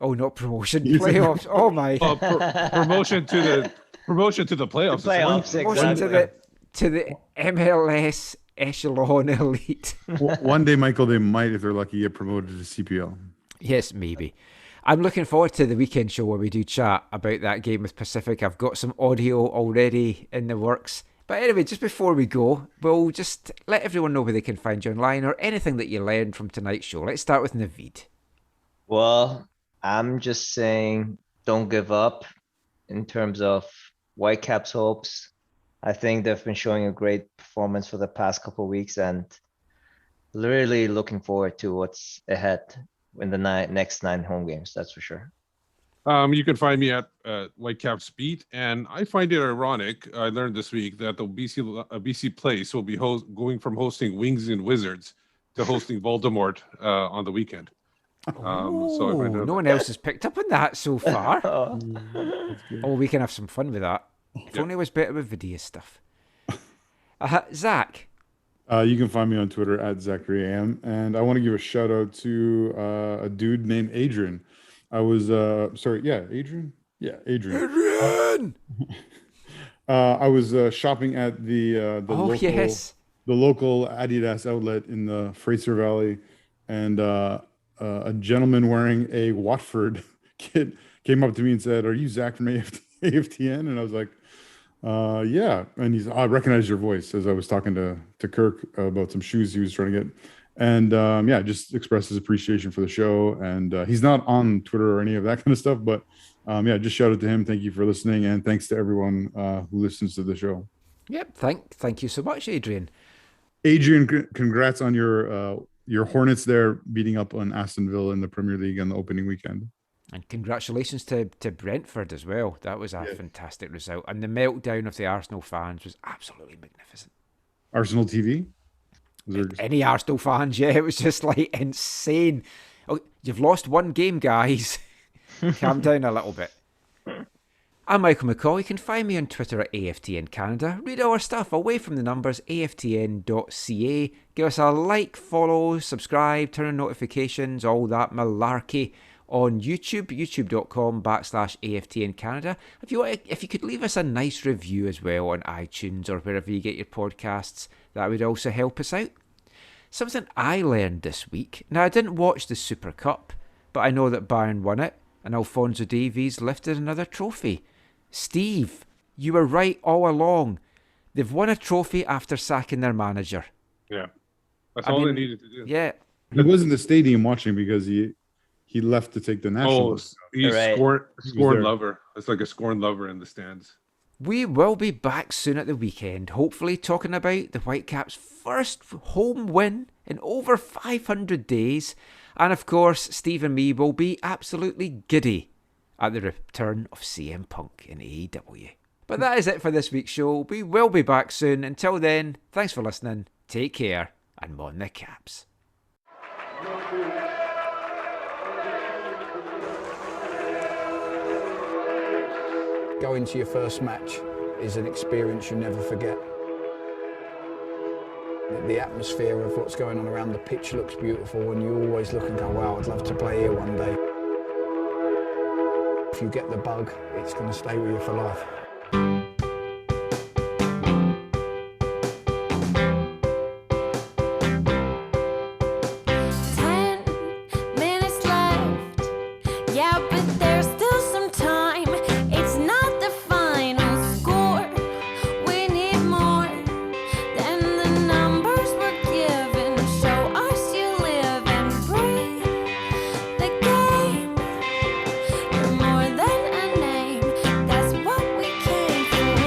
Speaker 3: Oh, not promotion. Playoffs. Oh my.
Speaker 4: Promotion to the playoffs.
Speaker 3: Promotion to the MLS echelon elite.
Speaker 5: One day, Michael, they might, if they're lucky, get promoted to CPL.
Speaker 3: Yes, maybe. I'm looking forward to the weekend show where we do chat about that game with Pacific. I've got some audio already in the works. But anyway, just before we go, we'll just let everyone know where they can find you online or anything that you learned from tonight's show. Let's start with Naveed.
Speaker 6: Well, I'm just saying don't give up in terms of Whitecaps hopes. I think they've been showing a great performance for the past couple of weeks and really looking forward to what's ahead in the next 9 home games, that's for sure.
Speaker 4: You can find me at Whitecaps Beat, and I find it ironic. I learned this week that the BC Place will be going from hosting Wings and Wizards to hosting Voldemort on the weekend. So no
Speaker 3: one else has picked up on that so far. We can have some fun with that. If only it was better with video stuff. Zach.
Speaker 5: You can find me on Twitter at ZacharyAM, and I want to give a shout out to a dude named Adrian. I was Adrian. Yeah, Adrian.
Speaker 3: Adrian.
Speaker 5: I was shopping at the local Adidas outlet in the Fraser Valley, and a gentleman wearing a Watford kit came up to me and said, "Are you Zach from AFTN?" And I was like, "Yeah." And I recognized your voice as I was talking to Kirk about some shoes he was trying to get. And just express his appreciation for the show. And he's not on Twitter or any of that kind of stuff, but just shout out to him. Thank you for listening, and thanks to everyone who listens to the show.
Speaker 3: Yep, thank you so much, Adrian.
Speaker 5: Adrian, congrats on your Hornets there beating up on Aston Villa in the Premier League on the opening weekend.
Speaker 3: And congratulations to Brentford as well. That was a fantastic result. And the meltdown of the Arsenal fans was absolutely magnificent.
Speaker 5: Arsenal TV?
Speaker 3: Any Arsenal fans, it was just like insane. Oh, you've lost one game, guys. Calm down a little bit. I'm Michael McCall. You can find me on Twitter at AFTN Canada. Read our stuff away from the numbers, aftn.ca. Give us a like, follow, subscribe, turn on notifications, all that malarkey on YouTube, youtube.com/AFTN Canada. If you could leave us a nice review as well on iTunes or wherever you get your podcasts, that would also help us out. Something I learned this week. Now, I didn't watch the Super Cup, but I know that Bayern won it and Alphonso Davies lifted another trophy. Steve, you were right all along. They've won a trophy after sacking their manager.
Speaker 4: Yeah, that's all they needed to do.
Speaker 3: Yeah.
Speaker 5: He was in the stadium watching because he left to take the national.
Speaker 4: He's scorned lover. It's like a scorned lover in the stands.
Speaker 3: We will be back soon at the weekend, hopefully talking about the Whitecaps' first home win in over 500 days. And of course, Steve and me will be absolutely giddy at the return of CM Punk in AEW. But that is it for this week's show. We will be back soon. Until then, thanks for listening. Take care and mon the Caps.
Speaker 11: Going to your first match is an experience you never forget. The atmosphere of what's going on around the pitch looks beautiful, and you always look and go, wow, I'd love to play here one day. If you get the bug, it's going to stay with you for life.
Speaker 2: 10 minutes left. Yeah, but there's still some time. It's not the final score. We need more than the numbers we're given. Show us you live and breathe the game. You're more than a name. That's what we came for.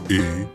Speaker 12: et